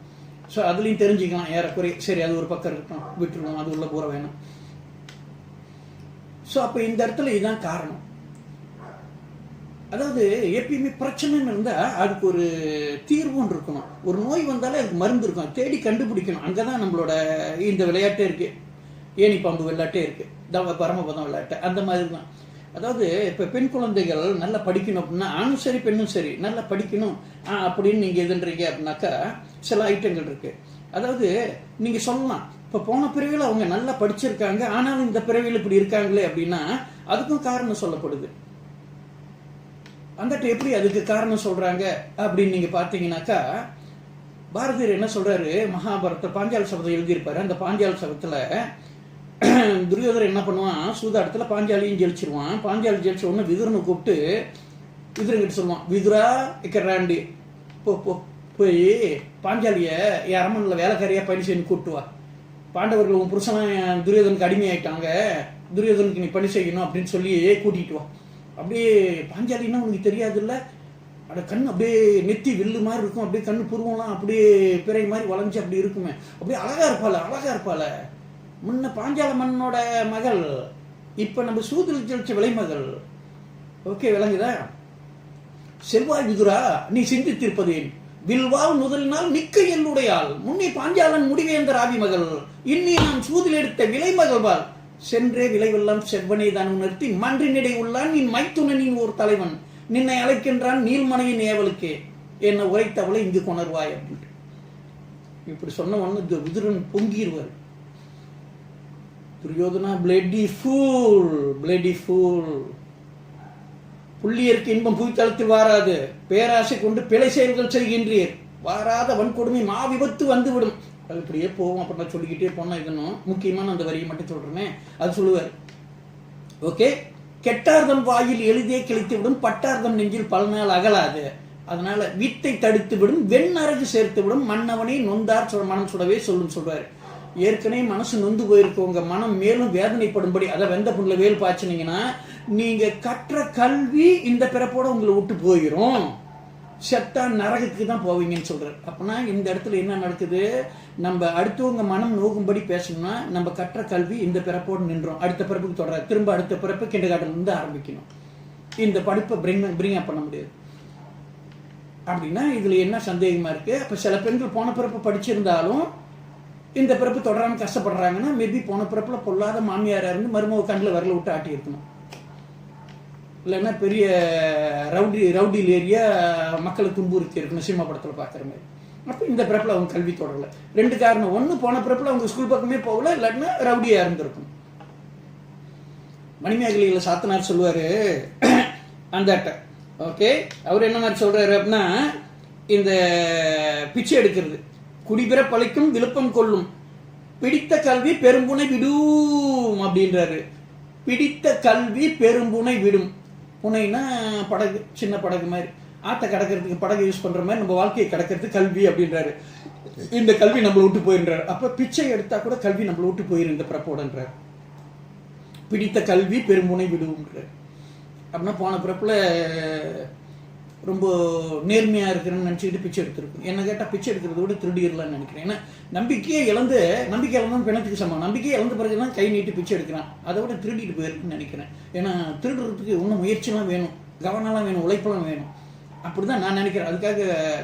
ஸோ அதுலேயும் தெரிஞ்சுக்கலாம் ஏறக்குறைய. சரி, அது ஒரு பக்கம் இருக்கட்டும், விட்டுருவோம், அது உள்ள போகிற வேணும். ஸோ அப்போ இந்த இடத்துல இதுதான் காரணம். அதாவது எப்பயுமே பிரச்சனைன்னு இருந்தால் அதுக்கு ஒரு தீர்வுன்னு இருக்கணும். ஒரு நோய் வந்தாலே அதுக்கு மருந்து இருக்கும், தேடி கண்டுபிடிக்கணும். அங்கே தான் நம்மளோட இந்த விளையாட்டே இருக்குது, ஏணி பாம்பு விளையாட்டே இருக்குது, பரமபதம் விளையாட்டு அந்த மாதிரி தான். அதாவது இப்போ பெண் குழந்தைகள் நல்லா படிக்கணும் அப்படின்னா, ஆணும் சரி பெண்ணும் சரி நல்லா படிக்கணும் அப்படின்னு நீங்கள் எதுன்றீங்க அப்படின்னாக்கா சில ஐட்டங்கள் இருக்குது. அதாவது நீங்கள் சொல்லலாம், இப்போ போன பிறவியில் அவங்க நல்லா படிச்சிருக்காங்க, ஆனாலும் இந்த பிறவியில் இப்படி இருக்காங்களே அப்படின்னா அதுக்கும் காரணம் சொல்லப்படுது. அந்த எப்படி அதுக்கு காரணம் சொல்றாங்க அப்படின்னு நீங்க பாத்தீங்கன்னாக்கா, பாரதியார் என்ன சொல்றாரு, மகாபாரத பாஞ்சால சபதம் எழுதியிருப்பாரு. அந்த பாஞ்சால சபத்துல துரியோதரன் என்ன பண்ணுவான், சூதாட்டத்துல பாஞ்சாலியும் ஜெயிச்சிருவான். பாஞ்சாலி ஜெயிச்ச உடனே விதுரனை கூப்பிட்டு விதுரங்கிட்ட சொல்லுவான், விதுரா இக்கராண்டி போய் பாஞ்சாலிய என் அரமனில் வேலைக்காரியா பணி செய்யணும் கூப்பிட்டு வா. பாண்டவர்கள் உன் புருஷனா துரியோதனுக்கு அடிமையாயிட்டாங்க, துரியோதனுக்கு நீ பணி செய்யணும் அப்படின்னு சொல்லி கூட்டிகிட்டு வா. அப்படியே பாஞ்சாலின்னா உனக்கு தெரியாது இல்லை, அட கண் அப்படியே நெத்தி வில்லு மாதிரி இருக்கும், அப்படியே கண்ணு புருவம்லாம் அப்படியே பிறை மாதிரி வளைஞ்சு அப்படி இருக்குமே, அப்படியே அழகா இருப்பாள. முன்ன பாஞ்சால மன்னனோட மகள், இப்ப நம்ம சூதில் ஜெயிச்ச விலைமகள். ஓகே, விளங்குதா? செல்வாய் விதுரா, நீ சிந்தித்திருப்பதேன், வில்வால் முதலினால் மிக்க எல்லுடையாள், முன்னே பாஞ்சாலன் முடிவேந்தர் ஆவி மகள், இன்னி நான் சூதில் எடுத்த விலைமகள்வாள், சென்றே விளைவெல்லாம் செவ்வனை தான் உணர்த்தி மன்றினிடை உள்ளான் நின் மைத்துணனின் ஒரு தலைவன், நின்னை அழைக்கின்றான் நீள்மனையின் ஏவலுக்கே, என்னை உரைத்தவளை இங்கு கொணர்வாய் அப்படின்ட்டு இப்படி சொன்ன ஒன்று விதுரன் பொங்கிடுவார். துரியோதனா, பிளடி ஃபூல், புள்ளியருக்கு இன்பம் புய்தளத்தில் வாராது, பேராசை கொண்டு பிழை செயல்கள் செய்கின்றீர், வாராத வன்கொடுமை மா விபத்து வந்துவிடும். அது இப்படியே போவோம். அப்புறம் சொல்லிக்கிட்டே போனா இதனும் முக்கியமான அந்த வரியை மட்டும் சொல்றேனே, அது சொல்லுவார். ஓகே, கெட்டார்தம் வாயில் எளிதே கிழித்து விடும், பட்டார்தம் நெஞ்சில் பல நாள் அகலாது, அதனால வித்தை தடுத்து விடும், வெண்ணரகு சேர்த்து விடும், மன்னவனை நொந்தார் மனம் சுடவே சொல்றாரு. ஏற்கனவே மனசு நொந்து போயிருக்கவங்க மனம் மேலும் வேதனைப்படும்படி, அதை வெந்த புண்ணில் வேல் பாய்ச்சினீங்கன்னா நீங்க கற்ற கல்வி இந்த பிறப்போட உங்களை விட்டு போயிடும், செத்தா நரகத்துக்கு தான் போவீங்கன்னு சொல்றாரு. அப்படின்னா இந்த இடத்துல என்ன நடக்குது, நம்ம அடுத்தவங்க மனம் நோகும்படி பேசணும்னா நம்ம கற்ற கல்வி இந்த பிறப்போடு நின்றோம், அடுத்த பிறப்புக்கு தொடர, திரும்ப அடுத்த பிறப்பு கிண்டர்கார்டன்ல இருந்து ஆரம்பிக்கணும். இந்த படிப்பை பிரிங் அப் பண்ண முடியாது. அப்படின்னா இதுல என்ன சந்தேகமா இருக்கு? அப்ப சில பெண்கள் போன பிறப்பு படிச்சிருந்தாலும் இந்த பிறப்பு தொடராம கஷ்டப்படுறாங்கன்னா மேபி போன பிறப்புல பொல்லாத மாமியாரா இருந்து மருமக கண்ணில் வரல விட்டு ஆட்டி இருக்கணும், இல்லைன்னா பெரிய ரவுடியில் ஏரியா மக்களை துன்புறுத்தி இருக்கணும், சினிமா படத்தில் பார்க்குற மாதிரி. அப்போ இந்த பிறப்பில் அவங்க கல்வி தொடரல. 2 காரணம், ஒன்று போன பிறப்பில் அவங்க ஸ்கூல் பக்கமே போகல, இல்லாட்டினா ரவுடியாக இருந்திருக்கும். மணிமேகலையில் சாத்தனார் சொல்லுவார் அந்த ஓகே, அவர் என்ன மாதிரி சொல்றாரு அப்படின்னா, இந்த பிச்சை எடுக்கிறது குடிபிற பழிக்கும் விழுப்பம் கொள்ளும், பிடித்த கல்வி பெரும்புனை விடும் அப்படின்றாரு. பிடித்த கல்வி பெரும்புனை விடும். புனைனா படகு, சின்ன படகு மாதிரி, ஆற்ற கடக்கிறதுக்கு படகு யூஸ் பண்ற மாதிரி நம்ம வாழ்க்கையை கடக்கிறது கல்வி அப்படின்றாரு. இந்த கல்வி நம்மளை விட்டு போயின்றாரு. அப்ப பிச்சை எடுத்தா கூட கல்வி நம்மளை விட்டு போயிரு இந்த பிறப்போடன்றார். பிடித்த கல்வி பெரும்புனை விடும்ன்றார். அப்படின்னா போன பிறப்புல ரொம்ப நேர்மையா இருக்கிறேன்னு நினைச்சுக்கிட்டு பிச்சை எடுத்திருக்கும். என்ன கேட்டா பிச்சை எடுக்கிறத விட திருடிடலாம்னு நினைக்கிறேன். ஏன்னா நம்பிக்கை இழந்து பிணத்துக்கு சமம். நம்பிக்கையை இழந்த பிறகுதான் கை நீட்டி பிச்சை எடுக்கிறான், அதை விட திருடிட்டு போயிருக்குன்னு நினைக்கிறேன். ஏன்னா திருடுறதுக்கு இன்னும் முயற்சிலாம் வேணும், கவனம்லாம் வேணும், உழைப்பெல்லாம் வேணும். அப்படிதான் நான் நினைக்கிறேன். அதுக்காக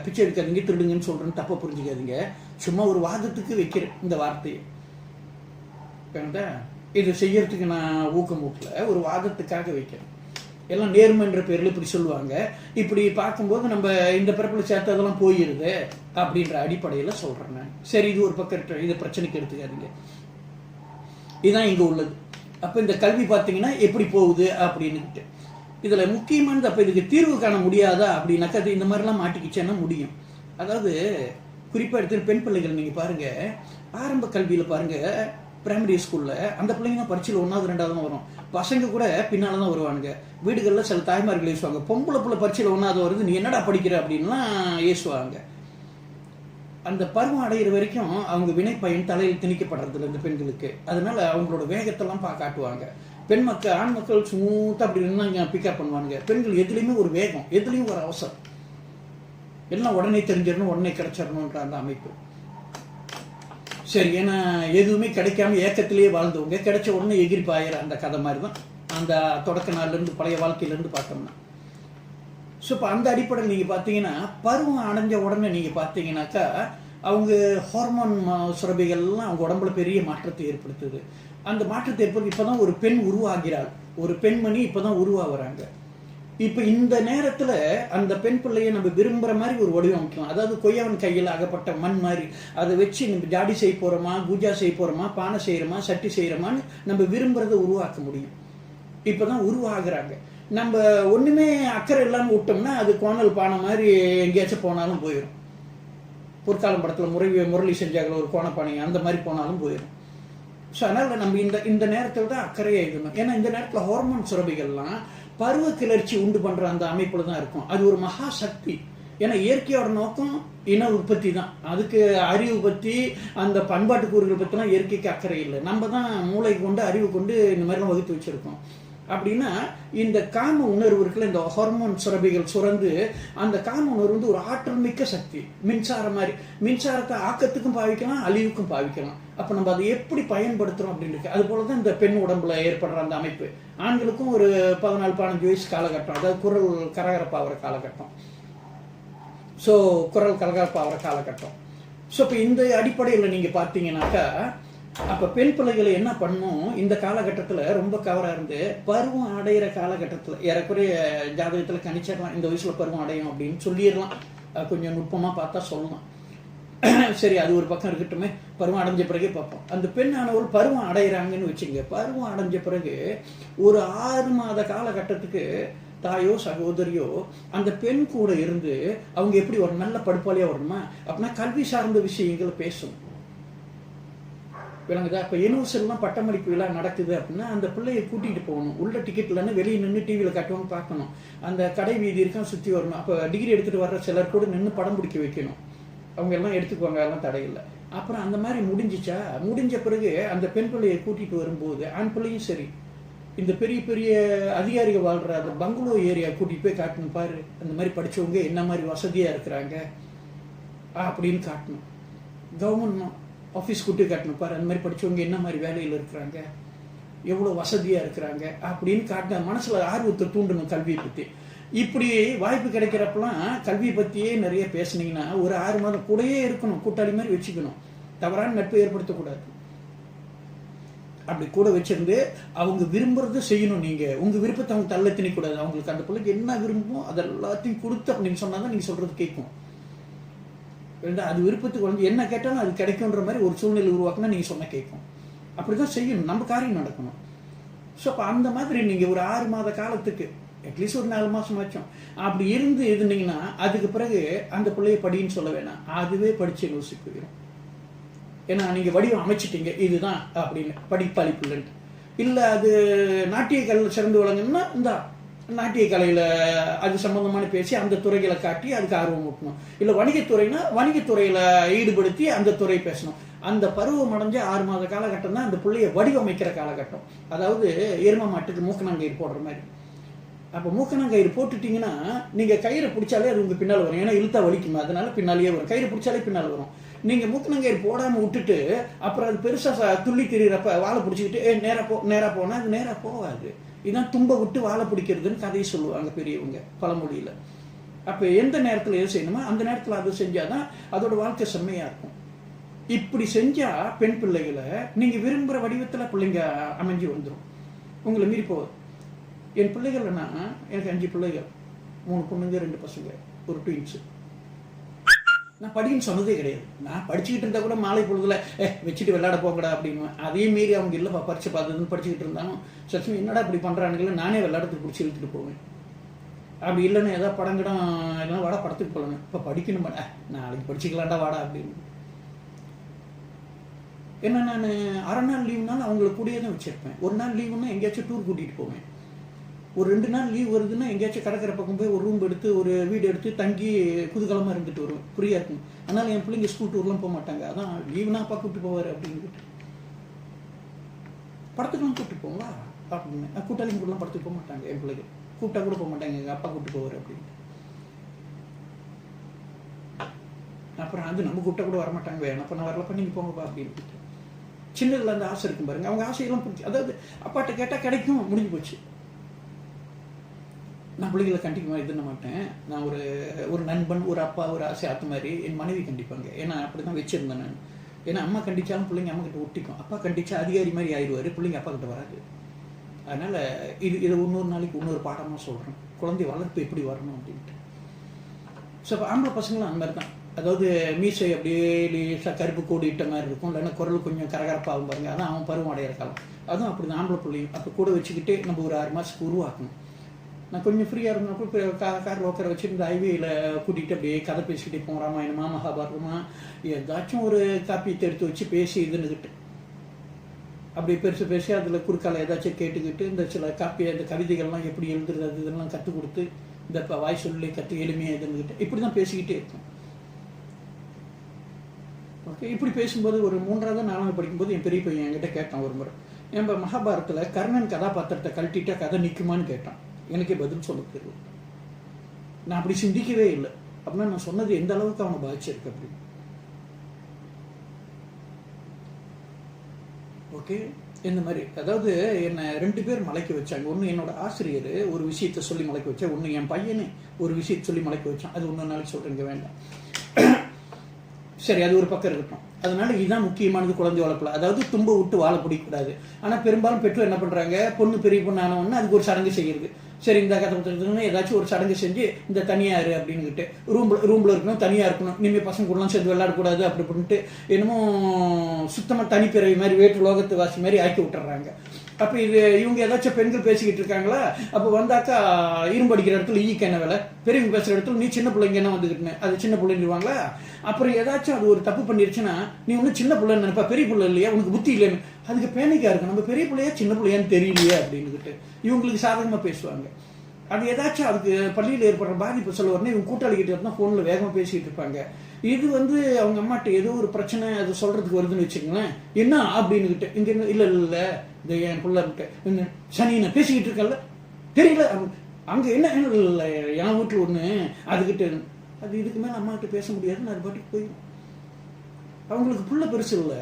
பிச்சை எடுக்காதீங்க திருடுங்கன்னு சொல்றேன்னு தப்பா புரிஞ்சுக்காதீங்க. சும்மா ஒரு வாதத்துக்கு வைக்கிறேன் இந்த வார்த்தையை. இது செய்யறதுக்கு நான் ஊக்கம் ஊட்டல, ஒரு வாதத்துக்காக வைக்கிறேன். எல்லாம் நேர்மைன்ற பேர்ல இப்படி சொல்லுவாங்க. இப்படி பார்க்கும்போது நம்ம இந்த பிறப்புல சேர்த்ததெல்லாம் போயிருது அப்படின்ற அடிப்படையில சொல்றேன் நான். சரி, இது ஒரு பக்கம், இதை பிரச்சனைக்கு எடுத்துக்காதீங்க. இதுதான் இங்க உள்ளது. அப்ப இந்த கல்வி பார்த்தீங்கன்னா எப்படி போகுது அப்படின்னு இதுல முக்கியமானது. அப்ப இதுக்கு தீர்வு காண முடியாதா அப்படின்னாக்கா, அது இந்த மாதிரிலாம் மாட்டிக்கிச்சேன்னா முடியும். அதாவது குறிப்பா எடுத்து பெண் பிள்ளைகள் நீங்க பாருங்க, ஆரம்ப கல்வியில பாருங்க, பிரைமரி ஸ்கூல்ல அந்த பிள்ளைங்க தான் பரீட்சையில் 1வது 2வது வரும், பசங்க கூட பின்னால்தான் வருவானுங்க. வீடுகளில் சில தாய்மார்கள் ஏசுவாங்க, பொம்பளை பிள்ளை பரீட்சையில் 1வது வருது, நீ என்னடா படிக்கிற அப்படின்லாம் ஏசுவாங்க. அந்த பருவம் அடைகிற வரைக்கும் அவங்க வினை பயன் தலையில் திணிக்கப்படுறதில்ல இந்த பெண்களுக்கு. அதனால அவங்களோட வேகத்தெல்லாம் காட்டுவாங்க. ஆண் மக்கள் ஸ்மூத்தா அப்படி இருந்தாங்க, பிக்கப் பண்ணுவாங்க. பெண்கள் எதுலையுமே ஒரு வேகம், எதுலையும் ஒரு அவசரம், எல்லாம் உடனே தெரிஞ்சிடணும், உடனே கிடைச்சிடணுன்ற அந்த அமைப்பு. சரி, ஏன்னா எதுவுமே கிடைக்காம ஏக்கத்திலேயே வாழ்ந்தவங்க கிடைச்ச உடனே எகிரி பாயிற அந்த கதை மாதிரி தான் அந்த தொடக்க நாள்ல இருந்து பழைய வாழ்க்கையில இருந்து பார்த்தோம்னா. ஸோ இப்போ அந்த அடிப்படையில் நீங்க பார்த்தீங்கன்னா பருவம் அடைஞ்ச உடனே நீங்க பார்த்தீங்கன்னாக்கா அவங்க ஹார்மோன் சுரபிகள்லாம் அவங்க உடம்புல பெரிய மாற்றத்தை ஏற்படுத்துது. அந்த மாற்றத்தை ஏற்படுத்தி இப்பதான் ஒரு பெண் உருவாகிறாள், ஒரு பெண்மணி இப்பதான் உருவாகிறாங்க. இப்ப இந்த நேரத்துல அந்த பெண் பிள்ளையை நம்ம விரும்புற மாதிரி ஒரு வடிவமைக்கலாம். அதாவது கொய்யவன் கையில் அகப்பட்ட மண் மாதிரி அதை வச்சு நம்ம ஜாடி செய்ய போறோமா, பூஜா செய்ய போறோமா, பானை செய்யறோமா, சட்டி செய்யறோமான்னு நம்ம விரும்புறத உருவாக்க முடியும். இப்பதான் உருவாகிறாங்க. நம்ம ஒண்ணுமே அக்கறை இல்லாம விட்டோம்னா அது கோணல் பானை மாதிரி எங்கேயாச்சும் போனாலும் போயிடும். பொற்காலம் படத்துல முரளி செஞ்சாங்கள ஒரு கோணப்பானை, அந்த மாதிரி போனாலும் போயிடும். ஸோ அதனால நம்ம இந்த நேரத்தில் தான் அக்கறையா இருக்கணும். ஏன்னா இந்த நேரத்துல ஹார்மோன் சுரபிகள்லாம் பருவ கிளர்ச்சி உண்டு பண்ற அந்த அமைப்புல தான் இருக்கும். அது ஒரு மகா சக்தி. ஏன்னா இயற்கையோட நோக்கம் இன உற்பத்தி தான். அதுக்கு அறிவு பத்தி அந்த பண்பாட்டு கூறுகள் பத்திலாம் இயற்கைக்கு அக்கறை இல்லை. நம்ம தான் மூளை கொண்டு அறிவு கொண்டு இந்த மாதிரிலாம் வகுத்து வச்சிருக்கோம். அப்படின்னா இந்த காம உணர்வு இருக்குல்ல, இந்த ஹார்மோன் சுரபிகள் சுரந்து அந்த காம உணர்வு வந்து ஒரு ஆற்றல் மிக்க சக்தி, மின்சாரம் மாதிரி. மின்சாரத்தை ஆக்கத்துக்கும் பாவிக்கலாம், அழிவுக்கும் பாவிக்கலாம். அப்ப நம்ம அதை எப்படி பயன்படுத்துறோம் அப்படின்னு அது போலதான் இந்த பெண் உடம்புல ஏற்படுற அந்த அமைப்பு. ஆண்களுக்கும் ஒரு 14-15 வயசு காலகட்டம், அதாவது குரல் கரகரப்பாகிற காலகட்டம். ஸோ குரல் கரகரப்பாகிற காலகட்டம். ஸோ இப்போ இந்த அடிப்படையில் நீங்க பார்த்தீங்கன்னாக்கா அப்ப பெண் பிள்ளைகளை என்ன பண்ணும், இந்த காலகட்டத்துல ரொம்ப கவரா இருந்து பருவம் அடைகிற காலகட்டத்துல ஏறக்குறைய ஜாதகத்துல கணிச்சிடலாம் இந்த வயசுல பருவம் அடையும் அப்படின்னு சொல்லிடலாம். கொஞ்சம் நுட்பமா பார்த்தா சொல்லலாம். சரி, அது ஒரு பக்கம் இருக்கட்டுமே. பருவம் அடைஞ்ச பிறகு பார்ப்போம். அந்த பெண்ணானவர்கள் பருவம் அடைகிறாங்கன்னு வச்சுங்க. பருவம் அடைஞ்ச பிறகு ஒரு 6 மாத காலகட்டத்துக்கு தாயோ சகோதரியோ அந்த பெண் கூட இருந்து அவங்க எப்படி ஒரு நல்ல படுப்பாளியா வரணுமா அப்படின்னா கல்வி சார்ந்த விஷயங்களை பேசணும். விளங்குதா? இப்போ யூனிவர்சல்லாம் பட்டமளிப்பு விழா நடக்குது அப்படின்னா அந்த பிள்ளையை கூட்டிகிட்டு போகணும். உள்ள டிக்கெட் இல்லைன்னு வெளியே நின்று டிவியில் காட்டுவாங்க, பார்க்கணும். அந்த கடை வீதி இருக்கான் சுற்றி வரணும். அப்போ டிகிரி எடுத்துகிட்டு வர்ற சிலர் கூட நின்று படம் பிடிக்க வைக்கணும். அவங்க எல்லாம் எடுத்துக்குவாங்க, அதெல்லாம் தடையில்லை. அப்புறம் அந்த மாதிரி முடிஞ்ச பிறகு அந்த பெண் பிள்ளையை கூட்டிகிட்டு வரும்போது ஆண் பிள்ளையும் சரி, இந்த பெரிய பெரிய அதிகாரிகள் வாழ்கிற அந்த பங்களோ ஏரியா கூட்டிகிட்டு போய் காட்டணும். பாரு அந்த மாதிரி படித்தவங்க என்ன மாதிரி வசதியாக இருக்கிறாங்க அப்படின்னு காட்டணும். கவர்மெண்ட் ஆஃபீஸ் கூட்டி காட்டணும். பாரு அந்த மாதிரி படித்தவங்க என்ன மாதிரி வேலையில் இருக்கிறாங்க, எவ்வளோ வசதியாக இருக்கிறாங்க அப்படின்னு காட்டின மனசில் ஆர்வத்தை தூண்டணும் கல்வியை பற்றி. இப்படி வாய்ப்பு கிடைக்கிறப்பெல்லாம் கல்வியை பற்றியே நிறைய பேசுனீங்கன்னா ஒரு 6 மாதம் கூடயே இருக்கணும், கூட்டாளி மாதிரி வச்சுக்கணும். தவறான நட்பை ஏற்படுத்தக்கூடாது. அப்படி கூட வச்சிருந்து அவங்க விரும்புறதை செய்யணும். நீங்கள் உங்கள் விருப்பத்தை அவங்க தள்ள திணிக்கூடாது. அவங்களுக்கு அந்த பிள்ளைக்கு என்ன விரும்புமோ அது எல்லாத்தையும் கொடுத்து அப்படின்னு சொன்னால் தான் நீங்கள் சொல்கிறது கேட்கும். அது விருப்பத்துக்கு வந்து என்ன கேட்டாலும் அது கிடைக்குன்ற மாதிரி ஒரு சூழ்நிலை உருவாக்குனா நீங்கள் சொன்ன கேட்கும். அப்படி தான் செய்யணும், நம்ம காரியம் நடக்கணும். ஸோ அப்போ அந்த மாதிரி நீங்கள் ஒரு 6 மாத காலத்துக்கு அட்லீஸ்ட் ஒரு 4 மாதம் ஆச்சும் அப்படி இருந்தீங்கன்னா அதுக்கு பிறகு அந்த பிள்ளைய படின்னு சொல்ல வேணாம், அதுவே படித்து யோசிக்க போயிடும். ஏன்னா நீங்கள் வடிவம் அமைச்சிட்டீங்க இதுதான் அப்படின்னு, படிப்பளிப்பு இல்லைன்ட்டு. இல்லை அது நாட்டிய கலையில் சிறந்து விளங்குன்னா இந்த நாட்டிய கலையில் அது சம்பந்தமான பேசி அந்த துறைகளை காட்டி அதுக்கு ஆர்வம் ஊட்டணும். இல்லை வணிகத்துறைனா வணிகத்துறையில் ஈடுபடுத்தி அந்த துறை பேசணும். அந்த பருவம் அடைஞ்ச 6 மாத காலகட்டம் தான் அந்த பிள்ளைய வடிவமைக்கிற காலகட்டம். அதாவது எரும மாட்டுக்கு மூக்கணாங்கயிறு போடுற மாதிரி. அப்போ மூக்கணாங்கயிறு போட்டுட்டீங்கன்னா நீங்கள் கயிறை பிடிச்சாலே அது உங்கள் பின்னால் வரும். ஏன்னா இழுத்தா வலிக்குமா, அதனால பின்னாலேயே வரும். கயிறு பிடிச்சாலே பின்னால் வரும். நீங்கள் மூக்கணாங்கயிறு போடாமல் விட்டுட்டு அப்புறம் அது பெருசாக துள்ளி திரியிறப்ப வாழை பிடிச்சிக்கிட்டு நேராக போனால் அது நேராக போகாது. இதுதான் தும்ப விட்டு வாழை பிடிக்கிறதுன்னு கதையை சொல்லுவாங்க பெரியவங்க பழமொழியில். அப்போ எந்த நேரத்தில் எது செய்யணுமோ அந்த நேரத்தில் அது செஞ்சால் தான் அதோட வாழ்க்கை செம்மையாக இருக்கும். இப்படி செஞ்சால் பெண் பிள்ளைகளை நீங்கள் விரும்புகிற வடிவத்தில் பிள்ளைங்க அமைஞ்சு வந்துடும். உங்களை மீறி போகுது. என் பிள்ளைகள்னா எனக்கு 5 பிள்ளைகள், 3 பொண்ணுங்க 2 பசங்க, ஒரு ட்வின்ஸு. நான் படின்னு சொன்னதே கிடையாது. நான் படிச்சுக்கிட்டு இருந்தால் கூட மாலை பொழுதுல வச்சுட்டு விளையாட போகக்கூடா அப்படின்னு. அதே மீறி அவங்க இல்லைப்பா பறிச்சு பார்த்ததுன்னு படிச்சுக்கிட்டு இருந்தாலும் சச்சும் என்னடா இப்படி பண்ணுறானுங்கள நானே விளையாடத்துக்கு பிடிச்சி இழுத்துட்டு போவேன். அப்படி இல்லைன்னு ஏதாவது படங்கிடம் இல்லைன்னா வாடா படத்துக்கு போகலன்னு, இப்போ படிக்கணும் நாளைக்கு படிச்சுக்கலாண்டா வாடா அப்படின்னு. ஏன்னா நான் அரை நாள் லீவுனாலும் அவங்கள கூடயே தான் வச்சுருப்பேன். ஒரு நாள் லீவுன்னா எங்கேயாச்சும் டூர் கூட்டிகிட்டு போவேன். ஒரு 2 நாள் லீவ் வருதுன்னா எங்கேயாச்சும் கடற்கரை பக்கம் போய் ஒரு ரூம் எடுத்து ஒரு வீடு எடுத்து தங்கி குதூகலமாக இருந்துட்டு வருவேன். ஃப்ரீயாக இருக்கும். அதனால் என் பிள்ளைங்க ஸ்கூல் டூர்லாம் போக மாட்டாங்க. அதான் லீவுனா அப்பா கூப்பிட்டு போவார் அப்படின்னு. படத்துக்குலாம் கூப்பிட்டு போங்களா அப்படின்னு. கூட்டாளிங்க கூடலாம் படத்துக்கு போக மாட்டாங்க. என் பிள்ளைங்க கூப்பிட்டா கூட போக மாட்டாங்க, எங்கள் அப்பா கூப்பிட்டு போவார் அப்படின்னு. அப்புறம் அது நம்ம கூப்பிட்டா கூட வரமாட்டாங்க. வேணப்ப நான் வரலப்பா நீங்கள் போங்கப்பா அப்படின்னு. சின்னதில் அந்த ஆசை இருக்கும் பாருங்க, அவங்க ஆசையெல்லாம் பிடிச்சி, அதாவது அப்பாட்ட கேட்டால் கிடைக்கும், முடிஞ்சு போச்சு. நான் பிள்ளைகளை கண்டிப்பாக இது பண்ண மாட்டேன். நான் ஒரு நண்பன், ஒரு அப்பா, ஒரு ஆசை ஆத்த மாதிரி என் மனைவி கண்டிப்பாங்க. ஏன்னா அப்படி தான் வச்சுருந்தேன் நான். ஏன்னா அம்மா கண்டித்தாலும் பிள்ளைங்க அம்மா கிட்ட ஒட்டிக்கும். அப்பா கண்டிச்சா அதிகாரி மாதிரி ஆயிடுவார், பிள்ளைங்க அப்பா கிட்ட வராது. அதனால் இதை இன்னொரு நாளைக்கு இன்னொரு பாடமாக சொல்கிறேன், குழந்தை வளர்ப்பு எப்படி வரணும் அப்படின்ட்டு. ஸோ அப்போ ஆம்பளை பசங்களும் அந்த மாதிரி தான். அதாவது மீசை அப்படியே லேசாக கருப்பு கோடு இட்ட மாதிரி இருக்கும், இல்லைன்னா குரல் கொஞ்சம் கரகரப்பாகும் பாருங்க. அதான் அவன் பருவம் அடையிற காலம். அதுவும் அப்படி தான் ஆம்பளை பிள்ளையும். அப்போ கூட வச்சுக்கிட்டு நம்ம ஒரு 6 மாதத்துக்கு உருவாக்கணும். நான் கொஞ்சம் ஃப்ரீயாக இருந்தப்போ காரில் உட்கார வச்சு இந்த ஹைவேயில் கூட்டிகிட்டு அப்படியே கதை பேசிக்கிட்டே போவோம். ராமாயணமா மகாபாரதமா ஏதாச்சும் ஒரு காப்பியத்தை எடுத்து வச்சு பேசி இதுன்னுக்கிட்டு அப்படியே பேசி அதில் குறுக்கால ஏதாச்சும் கேட்டுக்கிட்டு இந்த சில காப்பியை இந்த கவிதைகள்லாம் எப்படி எழுதுறது அது இதெல்லாம் கற்றுக் கொடுத்து இந்த வாய் சொல்லி எளிமையாக இதுன்னுக்கிட்டு இப்படி தான் பேசிக்கிட்டே இருக்கும். ஓகே, இப்படி பேசும்போது ஒரு 3ஆவது 4ஆவது படிக்கும்போது என் பெரிய பையன் என்கிட்ட கேட்டான் ஒரு முறை, நம்ம மகாபாரதத்தில் கர்ணன் கதாபாத்திரத்தை கழட்டிட்டா கதை நிற்குமான்னு கேட்டான். எனக்கே பதில் சொல்ல தெரியல. நான் அப்படி சிந்திக்கவே இல்லை. அப்படின்னா நான் சொன்னது எந்த அளவுக்கு அவனை பாதிச்சிருக்கு அப்படின்னு. ஓகே, இந்த மாதிரி அதாவது என்னை 2 பேர் மலைக்க வச்சாங்க. ஒன்று என்னோட ஆசிரியர் ஒரு விஷயத்த சொல்லி மலைக்க வச்சா, ஒன்று என் பையனே ஒரு விஷயத்த சொல்லி மலைக்க வச்சான். அது இன்னொரு நாளைக்கு சொல்கிறேங்க, வேண்டாம். சரி, அது ஒரு பக்கம் இருக்கட்டும். அதனால இதுதான் முக்கியமானது குழந்தை வளர்ப்புல. அதாவது தும்ப விட்டு வாழ பிடிக்கக்கூடாது. ஆனால் பெரும்பாலும் பெற்றோர் என்ன பண்ணுறாங்க, பொண்ணு பெரிய பொண்ணு ஆனவொன்னு அதுக்கு ஒரு சடங்கு செய்கிறது. சரி, இந்த கதை புத்தகத்துக்குன்னு ஏதாச்சும் ஒரு சடங்கு செஞ்சு இந்த தனியாரு அப்படின்னுக்கிட்டு ரூமில் இருக்கணும், தனியாக இருக்கணும், இனிமேல் பசங்க கூடலாம் சேர்ந்து விளையாடக்கூடாது அப்படி பண்ணிட்டு என்னமோ சுத்தமாக தனிப்பிறவி மாதிரி வேற்று லோகத்து வாசி மாதிரி ஆக்கி விட்டுறாங்க. அப்போ இது இவங்க ஏதாச்சும் பெண்கள் பேசிக்கிட்டு இருக்காங்களா, அப்போ வந்தாக்கா இரும்பு அடிக்கிற இடத்துல ஈக்கு என்ன வேலை, பெரியவங்க பேசுகிற இடத்துல நீ சின்ன பிள்ளைங்க என்ன வந்துக்கிட்டுன்னு அது சின்ன பிள்ளைங்களா. அப்புறம் ஏதாச்சும் அது ஒரு தப்பு பண்ணிருச்சுன்னா நீ ஒன்றும் சின்ன பிள்ளைன்னு நினைப்பா, பெரிய பிள்ளை இல்லையா, உனக்கு புத்தி இல்லைன்னு. அதுக்கு பேனிக்காக இருக்கும், நம்ம பெரிய பிள்ளையா சின்ன பிள்ளையான்னு தெரியலையே அப்படின்னுக்கிட்டு இவங்களுக்கு சாதகமாக பேசுவாங்க. அது ஏதாச்சும் அதுக்கு பள்ளியில் ஏற்படுற பாதிப்பு சொல்ல உடனே இவங்க கூட்டாளிகிட்ட இருந்தால் ஃபோனில் வேகமாக பேசிகிட்டு இருப்பாங்க. இது அவங்க அம்மாட்ட ஏதோ ஒரு பிரச்சனை அது சொல்கிறதுக்கு வருதுன்னு வச்சுக்கோங்களேன், என்ன அப்படின்னுக்கிட்டு இங்கே இல்லை இல்லை இந்த என் பிள்ளைகிட்ட என்ன சனி நான் பேசிக்கிட்டு இருக்கல தெரியல, அங்கே என்ன இல்லை என் வீட்டில் ஒன்று அதுக்கிட்ட அது இதுக்கு மேலே அம்மாக்கிட்ட பேச முடியாதுன்னு அது பாட்டுக்கு போயிடும். அவங்களுக்கு புள்ள பெருசு இல்லை,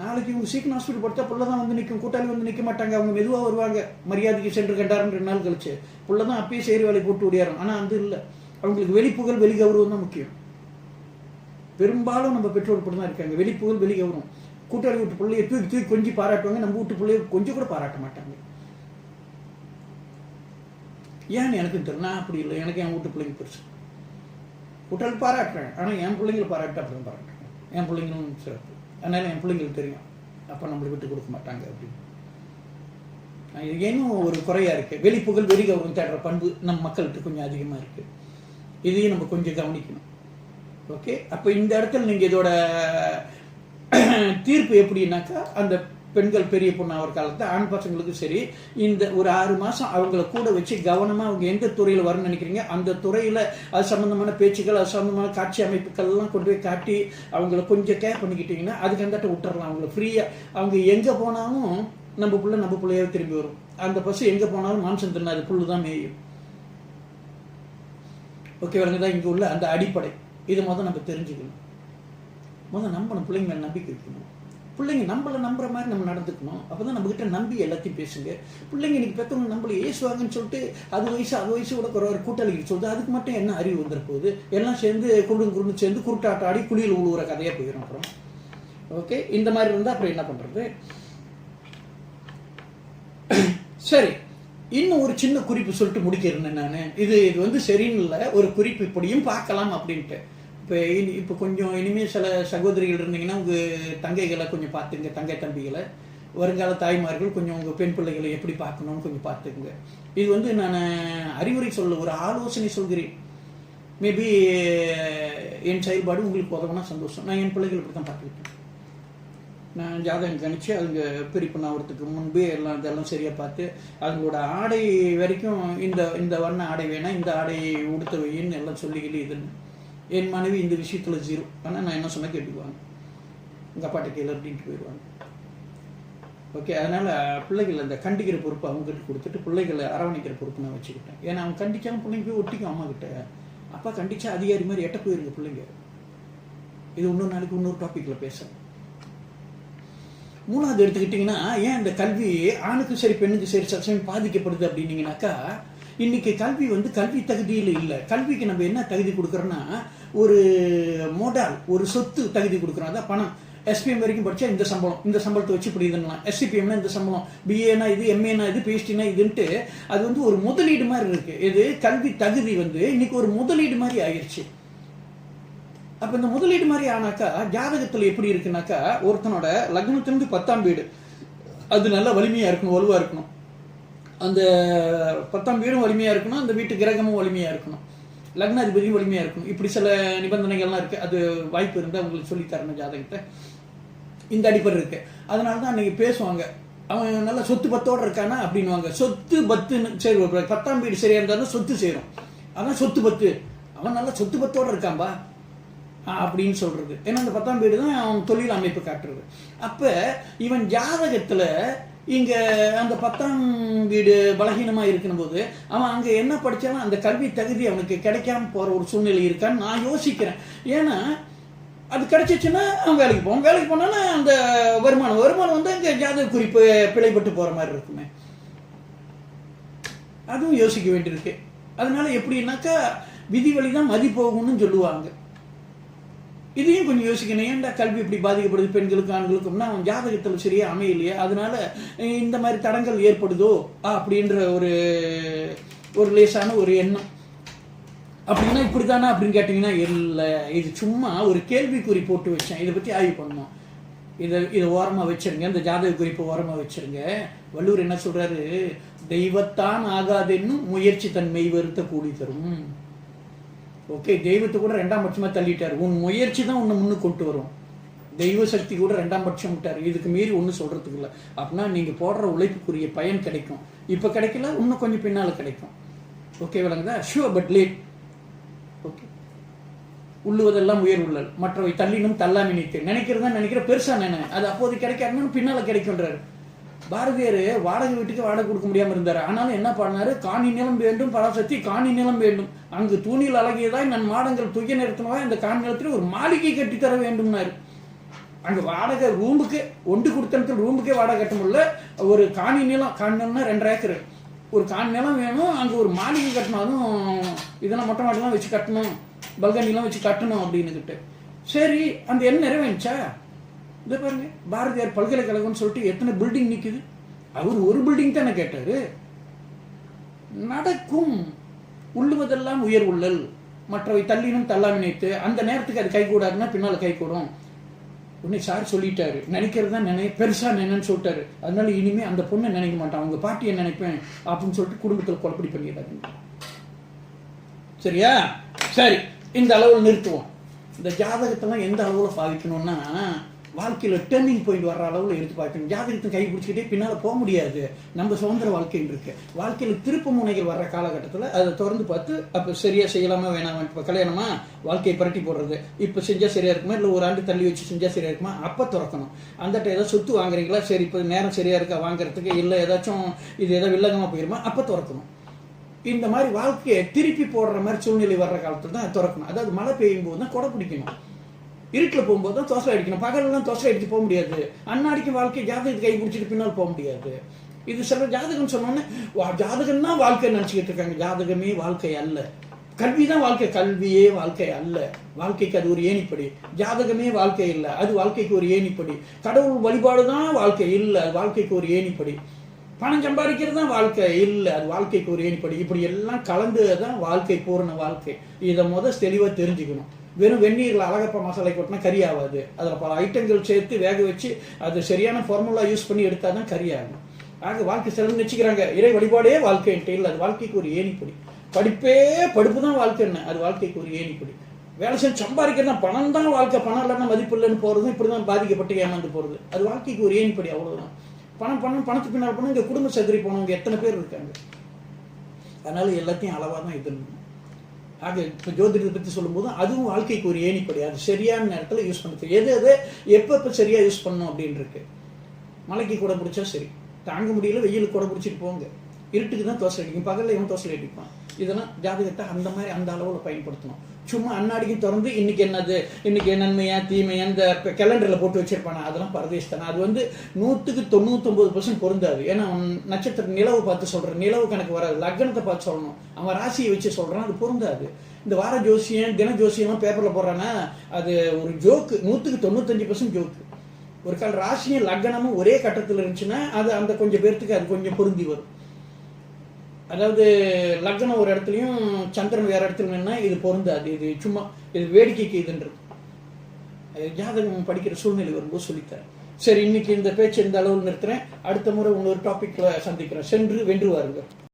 நாளைக்கு இவங்க சீக்கிரம் ஹாஸ்பிட்டல் படுத்தா புள்ள தான் வந்து நிற்கும், கூட்டாளி வந்து நிற்க மாட்டாங்க. அவங்க மெதுவாக வருவாங்க, மரியாதைக்கு சென்று கண்டாருன்னு 2 நாள் கழிச்சு புள்ள தான் அப்பயே செய்கிற வேலை போட்டு ஓடியாரும். ஆனால் அது இல்லை, அவங்களுக்கு வெளிப்புகழ் வெளி கௌரவம் தான் முக்கியம். பெரும்பாலும் நம்ம பெற்றோர் இப்படி தான் இருக்காங்க, வெளிப்புகழ் வெளி கௌரவம். கூட்டாளி வீட்டு பிள்ளையை தூக்கி தூக்கி கொஞ்சம் பாராட்டுவாங்க, நம்ம வீட்டு பிள்ளைய கொஞ்சம் கூட பாராட்ட மாட்டாங்க. ஏன்னு எனக்கு தெரியல, நான் அப்படி இல்லை, எனக்கு என் வீட்டு பிள்ளைங்க பெருசு. கூட்டாளி பாராட்டுறேன், ஆனால் என் பிள்ளைங்களை பாராட்டு அப்படி தான் பாராட்டுறேன். என் பிள்ளைங்களும் சிறப்பு, அதனால என் பிள்ளைங்களுக்கு தெரியும் அப்போ நம்மளை விட்டு கொடுக்க மாட்டாங்க அப்படின்னு. ஏனும் ஒரு குறையா இருக்கு, வெளிப்புகழ் வெளி கௌரவம் தேடுற பண்பு நம்ம மக்கள்கிட்ட கொஞ்சம் அதிகமாக இருக்கு. இதையும் நம்ம கொஞ்சம் கவனிக்கணும். ஓகே, அப்போ இந்த இடத்துல நீங்கள் இதோட தீர்ப்பு எப்படின்னாக்கா, அந்த பெண்கள் பெரிய பொண்ணாகிற காலத்தை ஆண் பசங்களுக்கு சரி, இந்த ஒரு 6 மாதம் அவங்கள கூட வச்சு கவனமாக அவங்க எந்த துறையில் வரணும்னு நினைக்கிறீங்க அந்த துறையில் அது சம்மந்தமான பேச்சுக்கள், அது சம்மந்தமான காட்சி அமைப்புகள்லாம் கொண்டு போய் காட்டி அவங்கள கொஞ்சம் கேர் பண்ணிக்கிட்டிங்கன்னா அதுக்கு அந்தாட்ட விட்டுறலாம். அவங்கள ஃப்ரீயாக அவங்க எங்கே போனாலும் நம்ம பிள்ளையாவே திரும்பி வரும். அந்த பஸ் எங்கே போனாலும் மாம்சம் தின்னாது, புல்லு தான் மேயும். ஓகே, வரங்க தான் இங்கே உள்ள அந்த அடிப்படை. இதை நம்ம தெரிஞ்சுக்கணும். நம்பணும், பிள்ளைங்க மேலே நம்பிக்கை வைக்கணும். பிள்ளைங்க நம்மளை நம்புற மாதிரி நம்ம நடந்துக்கணும். அப்போ தான் நம்மகிட்ட நம்பி எல்லாத்தையும் பேசுங்க. பிள்ளைங்க இன்னைக்கு பெற்றவங்க நம்மளை ஏசுவாங்கன்னு சொல்லிட்டு அது வயசு கூட ஒரு கூட்டாளிக்கு சொல்லுது, அதுக்கு மட்டும் என்ன அறிவு வந்துட போகுது? எல்லாம் சேர்ந்து குருண்டு சேர்ந்து குருட்டாட்ட ஆடி குழியில் உழுவுற கதையாக போயிடும். அப்புறம் ஓகே, இந்த மாதிரி இருந்தால் அப்புறம் என்ன பண்ணுறது? சரி, இன்னும் ஒரு சின்ன குறிப்பு சொல்லிட்டு முடிக்கிறேன் நான். இது சரின்னு இல்லை, ஒரு குறிப்பு இப்படியும் பார்க்கலாம் அப்படின்ட்டு. இப்போ கொஞ்சம் இனிமேல் சில சகோதரிகள் இருந்தீங்கன்னா உங்கள் தங்கைகளை கொஞ்சம் பார்த்துங்க, தங்கை தம்பிகளை, வருங்கால தாய்மார்கள் கொஞ்சம் உங்கள் பெண் பிள்ளைகளை எப்படி பார்க்கணும்னு கொஞ்சம் பார்த்துக்குங்க. இது நான் அறிவுரை சொல்ல, ஒரு ஆலோசனை சொல்கிறேன். மேபி என் செயல்பாடு உங்களுக்கு உதவுனா சந்தோஷம். நான் என் பிள்ளைகள் இப்படி தான் பார்த்துக்கிட்டேன். நான் ஜாதகம் கணிச்சு அதுங்க பெரிய பொண்ணாகிறதுக்கு முன்பே இதெல்லாம் சரியாக பார்த்து அவங்களோட ஆடை வரைக்கும் இந்த வண்ண ஆடை வேணாம், இந்த ஆடை உடுத்த வையின்னு எல்லாம் சொல்லிக்கிட்டு இதுன்னு. என் மனைவி இந்த விஷயத்தில் 0. ஆனால் நான் என்ன சொன்னால் கேட்டுக்குவாங்க, உங்கள் அப்பாட்ட கேளு அப்படின்ட்டு போயிடுவாங்க. ஓகே, அதனால் பிள்ளைகள் அந்த கண்டிக்கிற பொறுப்பு அவங்ககிட்ட கொடுத்துட்டு பிள்ளைகளை அரவணைக்கிற பொறுப்பு நான் வச்சுக்கிட்டேன். ஏன்னா அவங்க கண்டிச்சாலும் பிள்ளைங்க போய் ஒட்டிக்கும் அம்மா கிட்ட. அப்பா கண்டிச்சா அதிகாரி மாதிரி எட்ட போயிருங்க பிள்ளைங்க. இது இன்னொரு நாளைக்கு இன்னொரு டாப்பிக்கில் பேசுகிறேன். 3வது எடுத்துக்கிட்டிங்கன்னா, ஏன் இந்த கல்வி ஆணுக்கும் சரி பெண்ணுக்கும் சரி சமயம் பாதிக்கப்படுது அப்படின்னீங்கன்னாக்கா, இன்னைக்கு கல்வி கல்வி தகுதியில் இல்லை. கல்விக்கு நம்ம என்ன தகுதி கொடுக்குறோன்னா, ஒரு மோடால், ஒரு சொத்து தகுதி கொடுக்குறோம். அதான் பணம். எஸ்பிஎம் வரைக்கும் படித்தா இந்த சம்பளத்தை வச்சு இப்படி இதுலாம், எஸ்சிபிஎம்னா இந்த சம்பளம், பிஏனா இது, எம்ஏனா இது, பிஹெச்டினா இதுன்ட்டு அது ஒரு முதலீடு மாதிரி இருக்கு. இது கல்வி தகுதி இன்னைக்கு ஒரு முதலீடு மாதிரி ஆயிடுச்சு. அப்போ இந்த முதலீடு மாதிரி ஆனாக்கா ஜாதகத்தில் எப்படி இருக்குனாக்கா, ஒருத்தனோட லக்னத்திலிருந்து 10ஆம் வீடு அது நல்லா வலிமையாக இருக்கணும், வலுவாக இருக்கணும். அந்த 10ஆம் வீடும் வலிமையாக இருக்கணும், அந்த வீட்டு கிரகமும் வலிமையாக இருக்கணும், லக்னாதிபதியும் வலிமையாக இருக்கணும். இப்படி சில நிபந்தனைகள்லாம் இருக்குது. அது வாய்ப்பு இருந்தால் உங்களுக்கு சொல்லித்தரணும் ஜாதகத்தை. இந்த அடிப்படை இருக்குது. அதனால தான் அன்றைக்கி பேசுவாங்க, அவன் நல்லா சொத்து பத்தோடு இருக்கானா அப்படின்வாங்க. சொத்து பத்துன்னு சரி, 10ஆம் வீடு சரியாக இருந்தாலும் சொத்து சேரும். அதான் சொத்து பத்து, அவன் நல்லா சொத்து பத்தோடு இருக்கான்பா அப்படின்னு சொல்றது. ஏன்னா அந்த 10ஆம் வீடு தான் அவன் தொழில் அமைப்பு காட்டுறது. அப்போ இவன் ஜாதகத்தில் இங்கே அந்த 10ஆம் வீடு பலகீனமாக இருக்கணும் போது அவன் அங்கே என்ன படித்தாலும் அந்த கல்வி தகுதி அவனுக்கு கிடைக்காம போகிற ஒரு சூழ்நிலை இருக்கான்னு நான் யோசிக்கிறேன். ஏன்னா அது கிடைச்சிச்சுன்னா அவன் வேலைக்கு போனான்னா அந்த வருமானம் இங்கே ஜாதக குறிப்பு பிழைப்பட்டு போகிற மாதிரி இருக்குமே. அதுவும் யோசிக்க வேண்டியிருக்கு. அதனால எப்படின்னாக்கா விதி வழி தான் மதி போகணும்னு சொல்லுவாங்க. இதையும் கொஞ்சம் யோசிக்கணும். ஏன்டா கல்வி இப்படி பாதிக்கப்படுது பெண்களுக்கு ஆண்களுக்கும்னா அவன் ஜாதகத்தில் சரியா அமையலையே, அதனால இந்த மாதிரி தடங்கள் ஏற்படுதோ அப்படின்ற ஒரு லேசான ஒரு எண்ணம். அப்படின்னா இப்படித்தானா அப்படின்னு கேட்டிங்கன்னா இல்லை, இது சும்மா ஒரு கேள்விக்குறி போட்டு வச்சேன், இதை பற்றி ஆய்வு பண்ணோம். இதை ஓரமாக வச்சிருங்க, இந்த ஜாதக குறிப்பு ஓரமாக வச்சிருங்க. வள்ளுவர் என்ன சொல்றாரு? தெய்வத்தான் ஆகாதுன்னு முயற்சி தன் மெய் வருத்த கூலி தரும். ஓகே, தெய்வத்தை கூட 2ஆம் பட்சமா தள்ளிட்டாரு. உன் முயற்சி தான் உன்னை முன்னு கொண்டு வரும். தெய்வ சக்தி கூட 2ஆம் பட்சம் விட்டாரு. இதுக்கு மீறி ஒன்றும் சொல்றதுக்கு இல்லை. அப்படின்னா நீங்க போடுற உழைப்புக்குரிய பயன் கிடைக்கும். இப்ப கிடைக்கல, இன்னும் கொஞ்சம் பின்னால கிடைக்கும். ஓகே, விளங்குதா? Sure but late. ஓகே, உள்ளுவதெல்லாம் உயர் உள்ளல், மற்றவை தள்ளினும் தள்ளாமி நினைத்து. நினைக்கிற பெருசா நினை, அது அப்போது கிடைக்காதுன்னு பின்னால கிடைக்கும்ன்றாரு. பாரதியார் வாடகை வீட்டுக்கு வாடகை கொடுக்க முடியாம இருந்தாரு. ஆனாலும் என்ன பண்ணாரு? காணி நிலம் வேண்டும் பராசக்தி, காணி நிலம் வேண்டும், அங்கு தூணில் அழகியதாய் நன் மாடங்கள் துய்ய நிறுத்தினவா இந்த காணி நிலத்தில் ஒரு மாளிகை கட்டி தர வேண்டும்னாரு. அங்க வாடகை ரூமுக்கு ஒன்று கொடுத்த ரூமுக்கே வாடகை கட்ட முடியல. ஒரு காணி நிலம்னா 2 ஏக்கர், ஒரு காணி நிலம் வேணும், அங்க ஒரு மாளிகை கட்டணும், அதுவும் இதெல்லாம் மொட்டை மாடலாம் வச்சு கட்டணும், பல்கனிலாம் வச்சு கட்டணும் அப்படின்னுக்கிட்டு. சரி, அந்த என்ன நிறைவேச்சா? இதை பாருங்க, பாரதியார் பல்கலைக்கழகம்னு சொல்லிட்டு எத்தனை பில்டிங் நிக்குது. அவர் ஒரு பில்டிங் தானே கேட்டாரு. நடக்கும். உள்ளுவதெல்லாம் உயர் உள்ளல், மற்றவை தள்ளினும் தள்ளாமி நினைத்து. அந்த நேரத்துக்கு அது கை கூடாதுன்னா பின்னால கை கூடும். உடனே சார் சொல்லிட்டாரு, நினைக்கிறதா பெருசா நினைன்னு சொல்லிட்டாரு. அதனால இனிமே அந்த பொண்ணை நினைக்க மாட்டான், அவங்க பாட்டியை நினைப்பேன் அப்படின்னு சொல்லிட்டு குடும்பத்தில் குழப்படி பண்ணிடுறாங்க. சரியா? சரி, இந்த அளவில் நிறுத்துவோம். இந்த ஜாதகத்தெல்லாம் எந்த அளவுல பாதிக்கணும்னா, வாழ்க்கையில டேர்னிங் பாயிண்ட் வர்ற அளவுல எடுத்து பார்க்கணும். ஜாதகத்தை கை பிடிச்சிக்கிட்டே பின்னால போக முடியாது. நம்ம சுதந்திர வாழ்க்கைன்னு இருக்கு. வாழ்க்கையில திருப்பு முனைகள் வர்ற காலகட்டத்தில் அதை திறந்து பார்த்து அப்ப சரியா செய்யலாமா வேணாமா, இப்ப கல்யாணமா வாழ்க்கையை புரட்டி போடுறது, இப்ப செஞ்சா சரியா இருக்குமா, இல்லை ஒரு ஆண்டு தள்ளி வச்சு செஞ்சா சரியா இருக்குமா, அப்ப திறக்கணும். அந்த ஏதாவது சொத்து வாங்குறீங்களா, சரி இப்ப நேரம் சரியா இருக்கா வாங்குறதுக்கு, இல்லை ஏதாச்சும் இது ஏதாவது வில்லங்கமா போயிருமா, அப்ப திறக்கணும். இந்த மாதிரி வாழ்க்கையை திருப்பி போடுற மாதிரி சூழ்நிலை வர்ற காலத்துல தான் திறக்கணும். அதாவது மழை பெய்யும் போது தான் கொடை பிடிக்கணும், இருட்டில் போகும்போது தான் தோசை அடிக்கணும். பகல்லாம் தோசை அடிச்சு போக முடியாது. அன்னாடிக்கு வாழ்க்கை ஜாதகத்தை கை பிடிச்சிட்டு பின்னால் போக முடியாது. இது சில ஜாதகம் சொன்னோன்னே ஜாதகம் தான் வாழ்க்கை நினைச்சுக்கிட்டு இருக்காங்க. ஜாதகமே வாழ்க்கை அல்ல. கல்விதான் வாழ்க்கை, கல்வியே வாழ்க்கை அல்ல. வாழ்க்கைக்கு அது ஒரு ஏணிப்படி. ஜாதகமே வாழ்க்கை இல்லை, அது வாழ்க்கைக்கு ஒரு ஏணிப்படி. கடவுள் வழிபாடுதான் வாழ்க்கை இல்லை, அது வாழ்க்கைக்கு ஒரு ஏணிப்படி. பணம் சம்பாதிக்கிறது தான் வாழ்க்கை இல்லை, அது வாழ்க்கைக்கு ஒரு ஏணிப்படி. இப்படி எல்லாம் கலந்துதான் வாழ்க்கை, பூரண வாழ்க்கை. இதை தெளிவா தெரிஞ்சுக்கணும். வெறும் வெந்நீரில் அழகப்பா மசாலை கொட்டினா கறி ஆகாது. அதில் பல ஐட்டங்கள் சேர்த்து வேக வச்சு அது சரியான ஃபார்முலா யூஸ் பண்ணி எடுத்தால் தான் கறி ஆகும். ஆக வாழ்க்கை சிலர் வச்சுக்கிறாங்க இறை வழிபாடே வாழ்க்கைன்ட்டு. இல்லை, அது வாழ்க்கைக்கு ஒரு ஏணிப்படி. படிப்பு தான் வாழ்க்கைன்னு, அது வாழ்க்கைக்கு ஒரு ஏணிப்படி. வேலை செஞ்சு சம்பாதிக்கிறது தான், பணம் தான் வாழ்க்கை, பணம் இல்லைன்னா மதிப்பு இல்லைன்னு போகிறதும் இப்படி தான் பாதிக்கப்பட்டு ஏமாந்து போகிறது. அது வாழ்க்கைக்கு ஒரு ஏணிப்படி, அவ்வளோதான். பணத்துக்கு பின்னால் போனால் இங்கே குடும்ப சதுரி போனவங்க எத்தனை பேர் இருக்காங்க. அதனால எல்லாத்தையும் அளவாக தான் இது. ஆக இப்போ ஜோதிடத்தை பற்றி சொல்லும்போது அதுவும் வாழ்க்கைக்கு ஒரு ஏணிப்படி. அது சரியான நேரத்தில் யூஸ் பண்ண தெரியும். எது எப்போ சரியா யூஸ் பண்ணணும் அப்படின்னு இருக்கு. மலைக்கு கூட பிடிச்சா சரி, தாங்க முடியல வெயிலுக்கு கூட பிடிச்சிட்டு போங்க. இருட்டுக்கு தான் தோசை அடிக்கும், பகலில் இவன் தோசை அடிப்பான். இதெல்லாம் ஜாதகத்தை அந்த மாதிரி அந்த அளவில் பயன்படுத்தணும். சும்மா அன்னாடிக்கும் திறந்து இன்னைக்கு என்னது, இன்னைக்கு நன்மையா தீமையா இந்த கேலண்டரில் போட்டு வச்சிருப்பானா, அதெல்லாம் பரதேஷ் தானே. அது 100க்கு 99% பொருந்தாது. ஏன்னா நட்சத்திர நிலவு பார்த்து சொல்கிறேன், நிலவு கணக்கு வராது. லக்னத்தை பார்த்து சொல்லணும், அவன் ராசியை வச்சு சொல்கிறான், அது பொருந்தாது. இந்த வார ஜோசியம் தின ஜோசியம்லாம் பேப்பரில் போடுறான்னா அது ஒரு ஜோக்கு, 100க்கு 95% ஜோக்கு. ஒரு கால ராசியும் லக்னமும் ஒரே கட்டத்தில் இருந்துச்சுன்னா அது அந்த கொஞ்சம் பேர்த்துக்கு அது கொஞ்சம் பொருந்தி வரும். அதாவது லக்னம் ஒரு இடத்துலையும் சந்திரன் வேற இடத்துல நின்னா இது பொருந்தாது. இது சும்மா இது வேடிக்கைக்கு இதுன்றது. ஜாதகம் படிக்கிற சூழ்நிலை வரும்போது சொல்லித்தரேன். சரி, இன்னைக்கு இந்த பேச்சு இந்த அளவில் நிறுத்துறேன். அடுத்த முறை இன்னொரு டாபிக்ல சந்திக்கிறேன். சென்று வென்று வாருங்கள்.